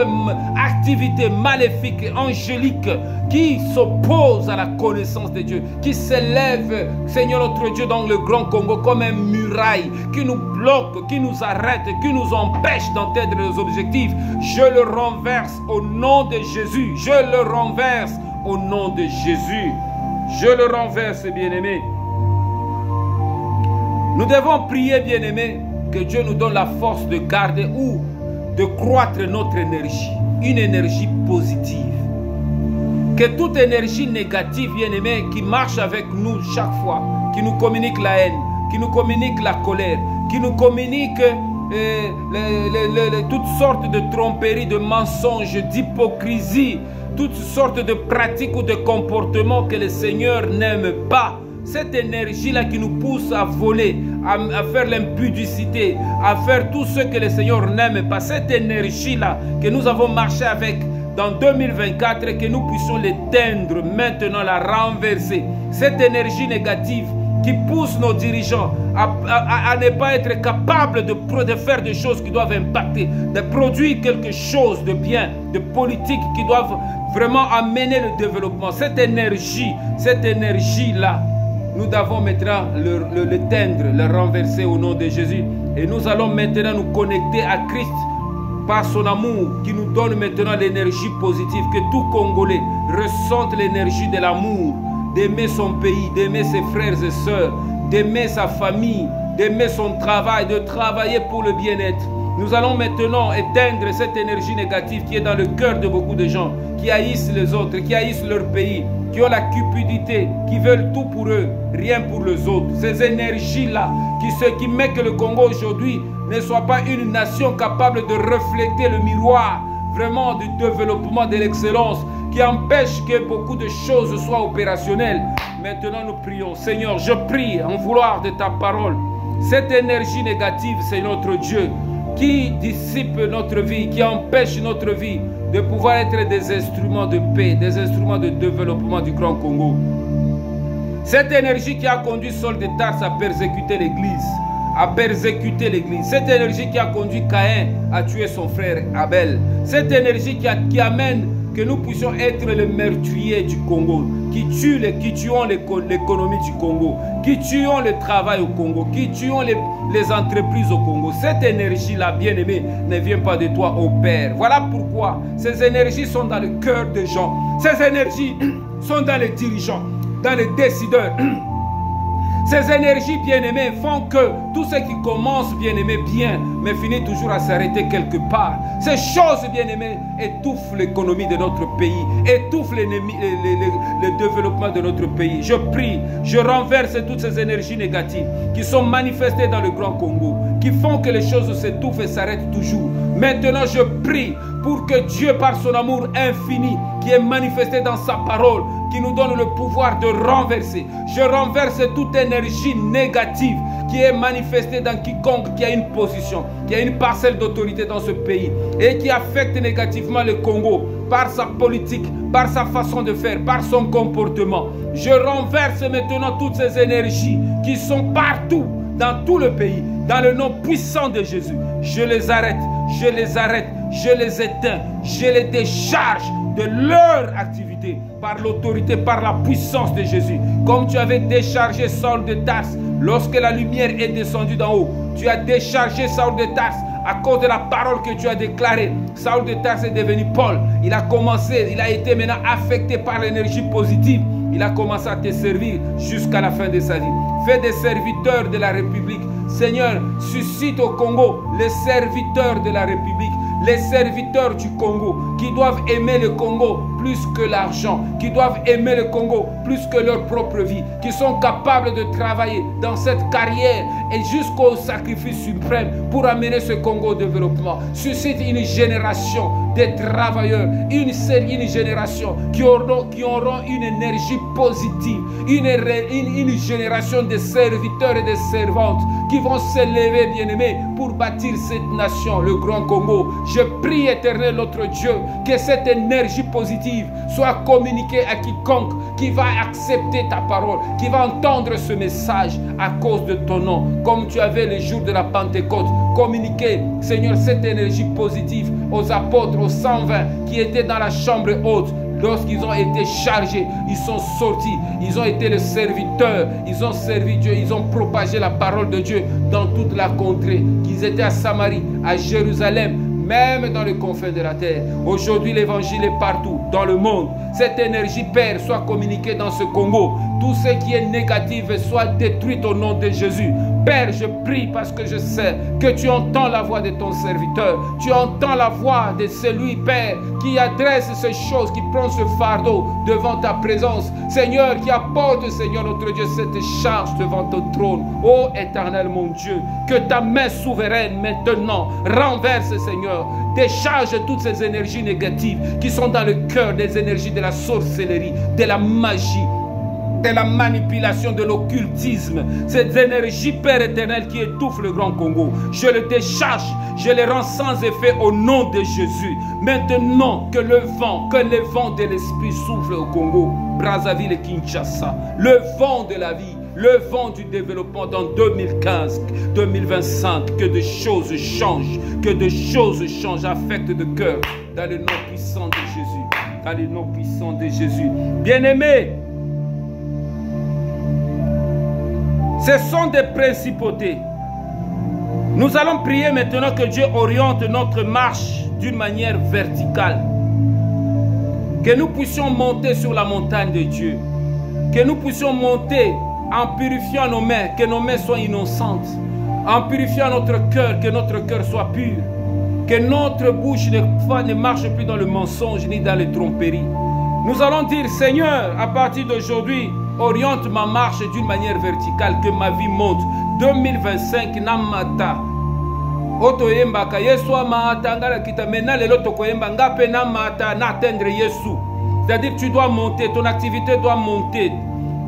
activité maléfique et angélique qui s'oppose à la connaissance de Dieu, qui s'élève, Seigneur notre Dieu, dans le Grand Congo comme un muraille, qui nous bloque, qui nous arrête, qui nous empêche d'atteindre nos objectifs. Je le renverse au nom de Jésus. Je le renverse au nom de Jésus. Je le renverse, bien-aimé. Nous devons prier, bien-aimé, que Dieu nous donne la force de garder ou de croître notre énergie, une énergie positive. Que toute énergie négative, bien-aimé, qui marche avec nous chaque fois, qui nous communique la haine, qui nous communique la colère, qui nous communique toutes sortes de tromperies, de mensonges, d'hypocrisie, toutes sortes de pratiques ou de comportements que le Seigneur n'aime pas. Cette énergie-là qui nous pousse à voler, à faire l'impudicité, à faire tout ce que le Seigneur n'aime pas. Cette énergie-là que nous avons marché avec dans 2024, que nous puissions l'éteindre maintenant, la renverser. Cette énergie négative qui pousse nos dirigeants à ne pas être capables de faire des choses qui doivent impacter, de produire quelque chose de bien, de politique qui doivent vraiment amener le développement. Cette énergie-là, nous devons maintenant l'éteindre, le renverser au nom de Jésus. Et nous allons maintenant nous connecter à Christ par son amour qui nous donne maintenant l'énergie positive. Que tout Congolais ressente l'énergie de l'amour, d'aimer son pays, d'aimer ses frères et sœurs, d'aimer sa famille, d'aimer son travail, de travailler pour le bien-être. Nous allons maintenant éteindre cette énergie négative qui est dans le cœur de beaucoup de gens, qui haïssent les autres, qui haïssent leur pays, qui ont la cupidité, qui veulent tout pour eux, rien pour les autres. Ces énergies-là qui mettent que le Congo aujourd'hui ne soit pas une nation capable de refléter le miroir vraiment du développement, de l'excellence, qui empêche que beaucoup de choses soient opérationnelles. Maintenant nous prions. Seigneur, je prie en vouloir de ta parole. Cette énergie négative, c'est notre Dieu, qui dissipe notre vie, qui empêche notre vie de pouvoir être des instruments de paix, des instruments de développement du Grand Congo. Cette énergie qui a conduit Saul de Tarse à persécuter l'Église, cette énergie qui a conduit Caïn à tuer son frère Abel, cette énergie qui amène que nous puissions être les meurtriers du Congo, qui tuons l'économie du Congo, qui tuons le travail au Congo, qui tuons les entreprises au Congo. Cette énergie-là, bien-aimée, ne vient pas de toi, ô Père. Voilà pourquoi ces énergies sont dans le cœur des gens. Ces énergies sont dans les dirigeants, dans les décideurs. Ces énergies, bien-aimés, font que tout ce qui commence, bien-aimés, bien, mais finit toujours à s'arrêter quelque part. Ces choses, bien-aimés, étouffent l'économie de notre pays, étouffent le développement de notre pays. Je prie, je renverse toutes ces énergies négatives qui sont manifestées dans le Grand Congo, qui font que les choses s'étouffent et s'arrêtent toujours. Maintenant, je prie pour que Dieu, par son amour infini, qui est manifesté dans sa parole, qui nous donne le pouvoir de renverser. Je renverse toute énergie négative qui est manifestée dans quiconque qui a une position, qui a une parcelle d'autorité dans ce pays et qui affecte négativement le Congo par sa politique, par sa façon de faire, par son comportement. Je renverse maintenant toutes ces énergies qui sont partout, dans tout le pays, dans le nom puissant de Jésus. Je les arrête, je les arrête, je les éteins, je les décharge de leur activité par l'autorité, par la puissance de Jésus. Comme tu avais déchargé Saul de Tarse lorsque la lumière est descendue d'en haut. Tu as déchargé Saul de Tarse à cause de la parole que tu as déclarée. Saul de Tarse est devenu Paul. Il a commencé, il a été maintenant affecté par l'énergie positive. Il a commencé à te servir jusqu'à la fin de sa vie. Fais des serviteurs de la République. Seigneur, suscite au Congo les serviteurs de la République, les serviteurs du Congo, qui doivent aimer le Congo plus que l'argent, qui doivent aimer le Congo plus que leur propre vie, qui sont capables de travailler dans cette carrière et jusqu'au sacrifice suprême pour amener ce Congo au développement. Suscite une génération de travailleurs, une génération qui auront une énergie positive, une génération de serviteurs et de servantes qui vont s'élever, bien-aimés, pour bâtir cette nation, le Grand Congo. Je prie, Éternel, notre Dieu, que cette énergie positive soit communiquée à quiconque qui va accepter ta parole, qui va entendre ce message à cause de ton nom, comme tu avais le jour de la Pentecôte. Communiquer, Seigneur, cette énergie positive aux apôtres, aux 120 qui étaient dans la chambre haute. Lorsqu'ils ont été chargés, ils sont sortis, ils ont été les serviteurs, ils ont servi Dieu, ils ont propagé la parole de Dieu dans toute la contrée, qu'ils étaient à Samarie, à Jérusalem, même dans les confins de la terre. Aujourd'hui, l'évangile est partout dans le monde. Cette énergie, Père, soit communiquée dans ce Congo. Tout ce qui est négatif soit détruit au nom de Jésus. Père, je prie parce que je sais que tu entends la voix de ton serviteur. Tu entends la voix de celui, Père, qui adresse ces choses, qui prend ce fardeau devant ta présence. Seigneur, qui apporte, Seigneur notre Dieu, cette charge devant ton trône. Ô Éternel, mon Dieu, que ta main souveraine maintenant renverse, Seigneur. Décharge toutes ces énergies négatives qui sont dans le cœur, des énergies de la sorcellerie, de la magie, de la manipulation, de l'occultisme. Ces énergies, Père éternel, qui étouffent le Grand Congo. Je les décharge, je les rends sans effet au nom de Jésus. Maintenant que les vents de l'esprit soufflent au Congo, Brazzaville et Kinshasa, le vent de la vie, le vent du développement dans 2015, 2025, que des choses changent, que des choses changent, affectent de cœur, dans le nom puissant de Jésus, dans le nom puissant de Jésus. Bien-aimés, ce sont des principautés. Nous allons prier maintenant que Dieu oriente notre marche d'une manière verticale. Que nous puissions monter sur la montagne de Dieu. Que nous puissions monter en purifiant nos mains, que nos mains soient innocentes. En purifiant notre cœur, que notre cœur soit pur. Que notre bouche ne marche plus dans le mensonge ni dans les tromperies. Nous allons dire, Seigneur, à partir d'aujourd'hui, oriente ma marche d'une manière verticale, que ma vie monte. 2025, namata. Otoyemba ka Yesu amata ngala kita mena lelo tokoyemba ngape namata na atteindre Yesu. C'est-à-dire tu dois monter, ton activité doit monter.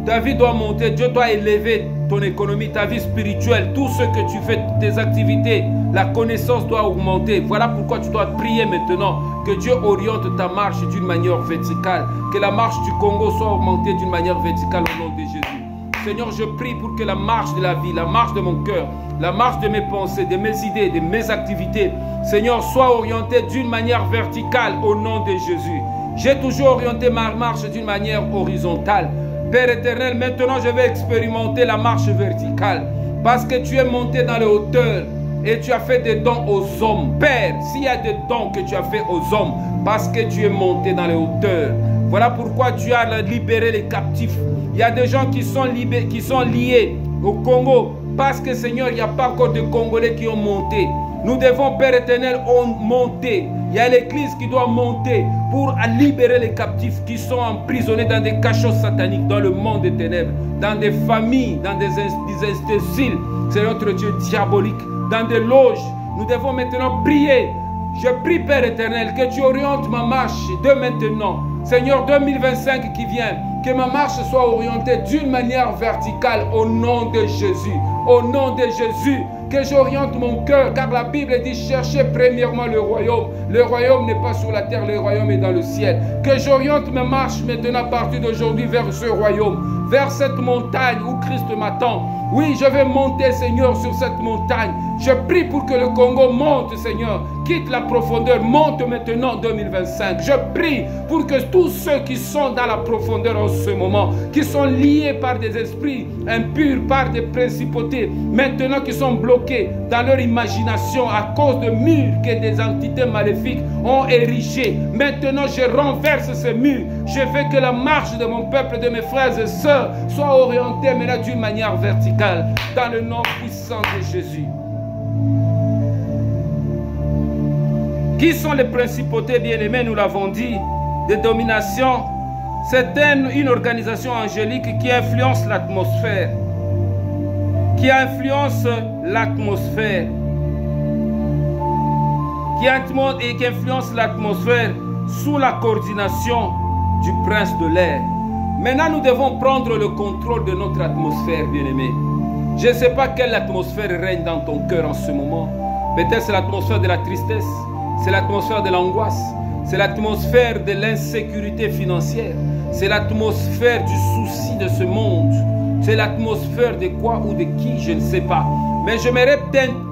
Ta vie doit monter, Dieu doit élever ton économie, ta vie spirituelle, tout ce que tu fais, tes activités, la connaissance doit augmenter. Voilà pourquoi tu dois prier maintenant que Dieu oriente ta marche d'une manière verticale, que la marche du Congo soit augmentée d'une manière verticale au nom de Jésus. Seigneur, je prie pour que la marche de la vie, la marche de mon cœur, la marche de mes pensées, de mes idées, de mes activités, Seigneur, soit orientée d'une manière verticale au nom de Jésus. J'ai toujours orienté ma marche d'une manière horizontale. Père éternel, maintenant je vais expérimenter la marche verticale parce que tu es monté dans les hauteurs et tu as fait des dons aux hommes. Père, s'il y a des dons que tu as fait aux hommes, parce que tu es monté dans les hauteurs. Voilà pourquoi tu as libéré les captifs. Il y a des gens qui sont liés au Congo, parce que Seigneur, il n'y a pas encore de Congolais qui ont monté. Nous devons, Père éternel, monter. Il y a l'église qui doit monter pour libérer les captifs qui sont emprisonnés dans des cachots sataniques, dans le monde des ténèbres, dans des familles, dans des instituts, c'est notre Dieu diabolique, dans des loges. Nous devons maintenant prier. Je prie, Père éternel, que tu orientes ma marche de maintenant. Seigneur, 2025 qui vient, que ma marche soit orientée d'une manière verticale au nom de Jésus. Au nom de Jésus, que j'oriente mon cœur, car la Bible dit cherchez premièrement le royaume. Le royaume n'est pas sur la terre, le royaume est dans le ciel. Que j'oriente ma marche maintenant à partir d'aujourd'hui vers ce royaume, vers cette montagne où Christ m'attend. Oui, je vais monter, Seigneur, sur cette montagne. Je prie pour que le Congo monte, Seigneur. Quitte la profondeur, monte maintenant en 2025. Je prie pour que tous ceux qui sont dans la profondeur en ce moment, qui sont liés par des esprits impurs, par des principautés, maintenant qui sont bloqués dans leur imagination à cause de murs que des entités maléfiques ont érigés. Maintenant, je renverse ces murs. Je veux que la marche de mon peuple, de mes frères et sœurs, soit orientée maintenant d'une manière verticale, dans le nom puissant de Jésus. Qui sont les principautés bien-aimés, nous l'avons dit, de domination? C'est une organisation angélique qui influence l'atmosphère. Qui influence l'atmosphère. Qui influence l'atmosphère sous la coordination du prince de l'air. Maintenant, nous devons prendre le contrôle de notre atmosphère, bien-aimés. Je ne sais pas quelle atmosphère règne dans ton cœur en ce moment. Peut-être c'est l'atmosphère de la tristesse. C'est l'atmosphère de l'angoisse, c'est l'atmosphère de l'insécurité financière, c'est l'atmosphère du souci de ce monde, c'est l'atmosphère de quoi ou de qui, je ne sais pas. Mais j'aimerais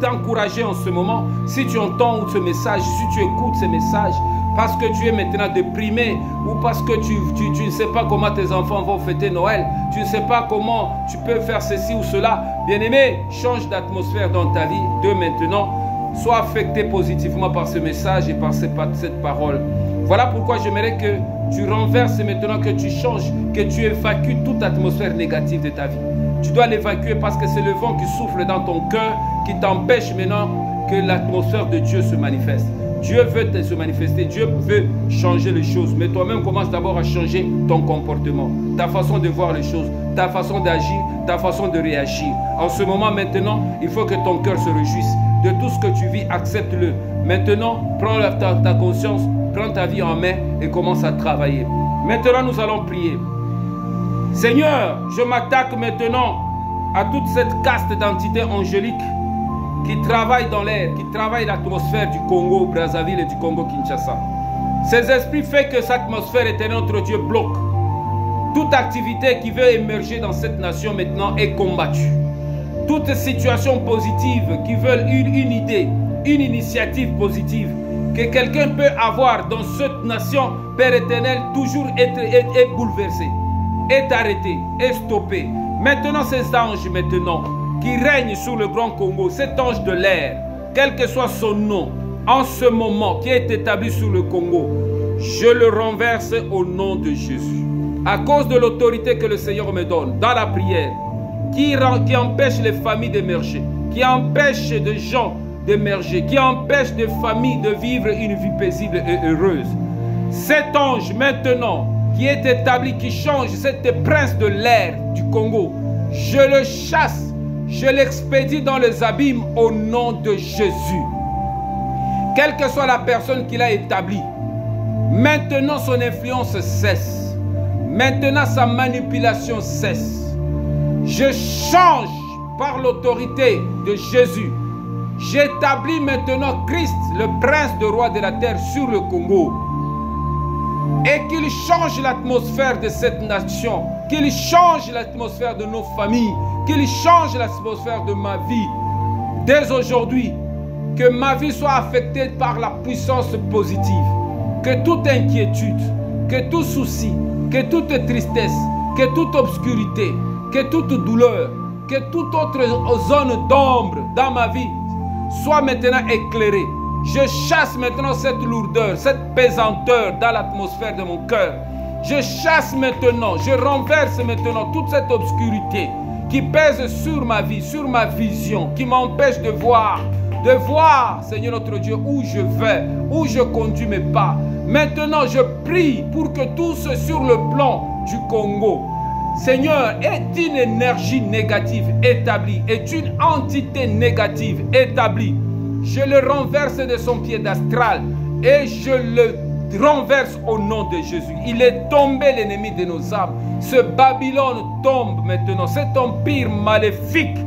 t'encourager en ce moment, si tu entends ce message, si tu écoutes ce message, parce que tu es maintenant déprimé, ou parce que tu ne sais pas comment tes enfants vont fêter Noël, tu ne sais pas comment tu peux faire ceci ou cela. Bien-aimé, change d'atmosphère dans ta vie de maintenant. Sois affecté positivement par ce message et par cette parole. Voilà pourquoi j'aimerais que tu renverses maintenant, que tu changes, que tu évacues toute atmosphère négative de ta vie. Tu dois l'évacuer parce que c'est le vent qui souffle dans ton cœur qui t'empêche maintenant que l'atmosphère de Dieu se manifeste. Dieu veut se manifester, Dieu veut changer les choses. Mais toi-même, commence d'abord à changer ton comportement, ta façon de voir les choses, ta façon d'agir, ta façon de réagir. En ce moment, maintenant, il faut que ton cœur se réjouisse. De tout ce que tu vis, accepte-le. Maintenant, prends ta conscience, prends ta vie en main et commence à travailler. Maintenant, nous allons prier. Seigneur, je m'attaque maintenant à toute cette caste d'entités angéliques qui travaillent dans l'air, qui travaillent l'atmosphère du Congo, Brazzaville et du Congo-Kinshasa. Ces esprits font que cette atmosphère éternelle, notre Dieu, bloque. Toute activité qui veut émerger dans cette nation maintenant est combattue. Toute situation positive qui veulent une idée, une initiative positive que quelqu'un peut avoir dans cette nation, Père éternel, toujours est bouleversé, est arrêté, est stoppé. Maintenant, ces anges maintenant qui règnent sur le Grand Congo, cet ange de l'air, quel que soit son nom, en ce moment, qui est établi sur le Congo, je le renverse au nom de Jésus. À cause de l'autorité que le Seigneur me donne dans la prière, qui empêche les familles d'émerger, qui empêche des gens d'émerger, qui empêche des familles de vivre une vie paisible et heureuse. Cet ange maintenant, qui est établi, qui change, cet prince de l'air du Congo, je le chasse, je l'expédie dans les abîmes au nom de Jésus. Quelle que soit la personne qui l'a établi, maintenant son influence cesse. Maintenant sa manipulation cesse. Je change par l'autorité de Jésus. J'établis maintenant Christ, le prince de roi de la terre, sur le Congo. Et qu'il change l'atmosphère de cette nation, qu'il change l'atmosphère de nos familles, qu'il change l'atmosphère de ma vie. Dès aujourd'hui, que ma vie soit affectée par la puissance positive. Que toute inquiétude, que tout souci, que toute tristesse, que toute obscurité, que toute douleur, que toute autre zone d'ombre dans ma vie soit maintenant éclairée. Je chasse maintenant cette lourdeur, cette pesanteur dans l'atmosphère de mon cœur. Je chasse maintenant, je renverse maintenant toute cette obscurité qui pèsent sur ma vie, sur ma vision, qui m'empêchent de voir, Seigneur notre Dieu, où je vais, où je conduis mes pas. Maintenant, je prie pour que tout ce sur le plan du Congo, Seigneur, est une énergie négative établie, est une entité négative établie. Je le renverse de son piédestal et je le renverse au nom de Jésus. Il est tombé, l'ennemi de nos âmes. Ce Babylone tombe maintenant, cet empire maléfique.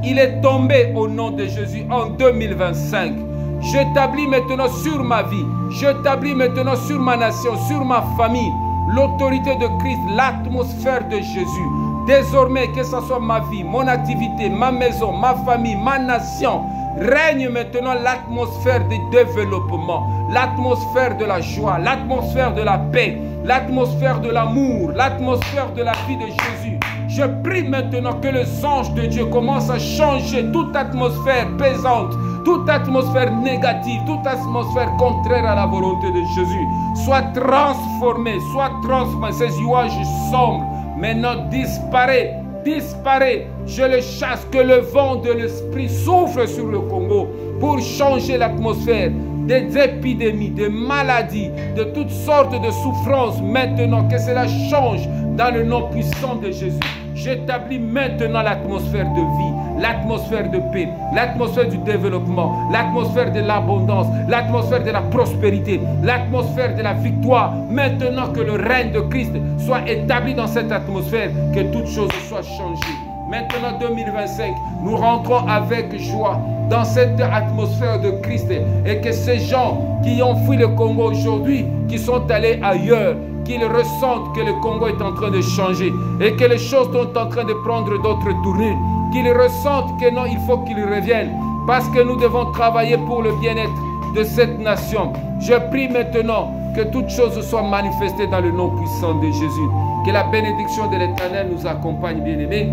Il est tombé au nom de Jésus en 2025. J'établis maintenant sur ma vie, j'établis maintenant sur ma nation, sur ma famille, l'autorité de Christ, l'atmosphère de Jésus. Désormais, que ce soit ma vie, mon activité, ma maison, ma famille, ma nation, règne maintenant l'atmosphère du développement, l'atmosphère de la joie, l'atmosphère de la paix, l'atmosphère de l'amour, l'atmosphère de la vie de Jésus. Je prie maintenant que les anges de Dieu commencent à changer toute atmosphère pesante, toute atmosphère négative, toute atmosphère contraire à la volonté de Jésus. Soit transformée, soit transformée. Ces nuages sombres maintenant disparaît. Disparaît, je le chasse, que le vent de l'esprit souffle sur le Congo pour changer l'atmosphère des épidémies, des maladies, de toutes sortes de souffrances. Maintenant, que cela change dans le nom puissant de Jésus. J'établis maintenant l'atmosphère de vie, l'atmosphère de paix, l'atmosphère du développement, l'atmosphère de l'abondance, l'atmosphère de la prospérité, l'atmosphère de la victoire. Maintenant que le règne de Christ soit établi dans cette atmosphère, que toutes choses soient changées. Maintenant 2025, nous rentrons avec joie dans cette atmosphère de Christ et que ces gens qui ont fui le Congo aujourd'hui, qui sont allés ailleurs, qu'ils ressentent que le Congo est en train de changer et que les choses sont en train de prendre d'autres tournures, qu'ils ressentent que non, il faut qu'ils reviennent parce que nous devons travailler pour le bien-être de cette nation. Je prie maintenant que toutes choses soient manifestées dans le nom puissant de Jésus. Que la bénédiction de l'Éternel nous accompagne, bien-aimés,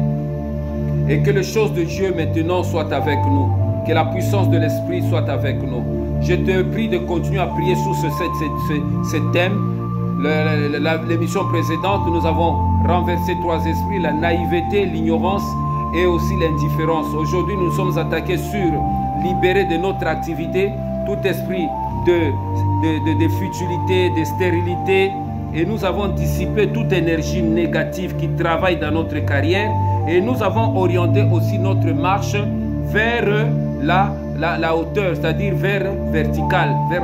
et que les choses de Dieu maintenant soient avec nous. Que la puissance de l'Esprit soit avec nous. Je te prie de continuer à prier sur ce thème. L'émission précédente, nous avons renversé 3 esprits, la naïveté, l'ignorance et aussi l'indifférence. Aujourd'hui, nous sommes attaqués sur libérer de notre activité tout esprit de futilité, de stérilité, et nous avons dissipé toute énergie négative qui travaille dans notre carrière, et nous avons orienté aussi notre marche vers la hauteur, c'est-à-dire vers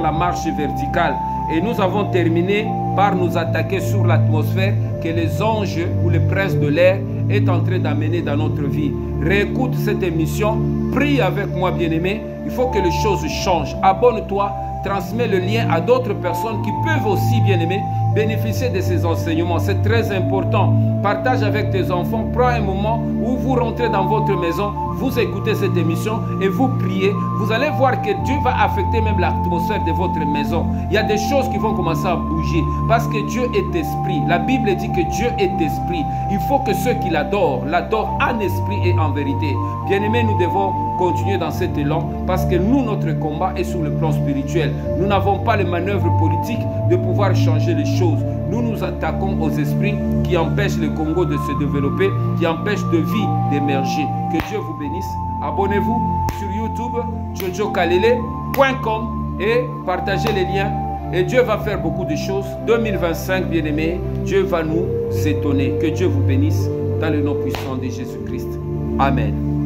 la marche verticale. Et nous avons terminé par nous attaquer sur l'atmosphère que les anges ou les princes de l'air est en train d'amener dans notre vie. Réécoute cette émission, prie avec moi, bien-aimé. Il faut que les choses changent. Abonne-toi, transmets le lien à d'autres personnes qui peuvent aussi, bien-aimé, bénéficier de ces enseignements. C'est très important. Partage avec tes enfants. Prends un moment où vous rentrez dans votre maison, vous écoutez cette émission et vous priez. Vous allez voir que Dieu va affecter même l'atmosphère de votre maison. Il y a des choses qui vont commencer à bouger parce que Dieu est esprit. La Bible dit que Dieu est esprit. Il faut que ceux qui l'adorent en esprit et en vérité. Bien-aimés, nous devons continuer dans cet élan parce que nous, notre combat est sur le plan spirituel. Nous n'avons pas les manœuvres politiques de pouvoir changer les choses. Nous nous attaquons aux esprits qui empêchent le Congo de se développer, qui empêchent de vie d'émerger. Que Dieu vous bénisse. Abonnez-vous sur YouTube, jojokalele.com et partagez les liens. Et Dieu va faire beaucoup de choses. 2025, bien-aimés, Dieu va nous étonner. Que Dieu vous bénisse dans le nom puissant de Jésus-Christ. Amen.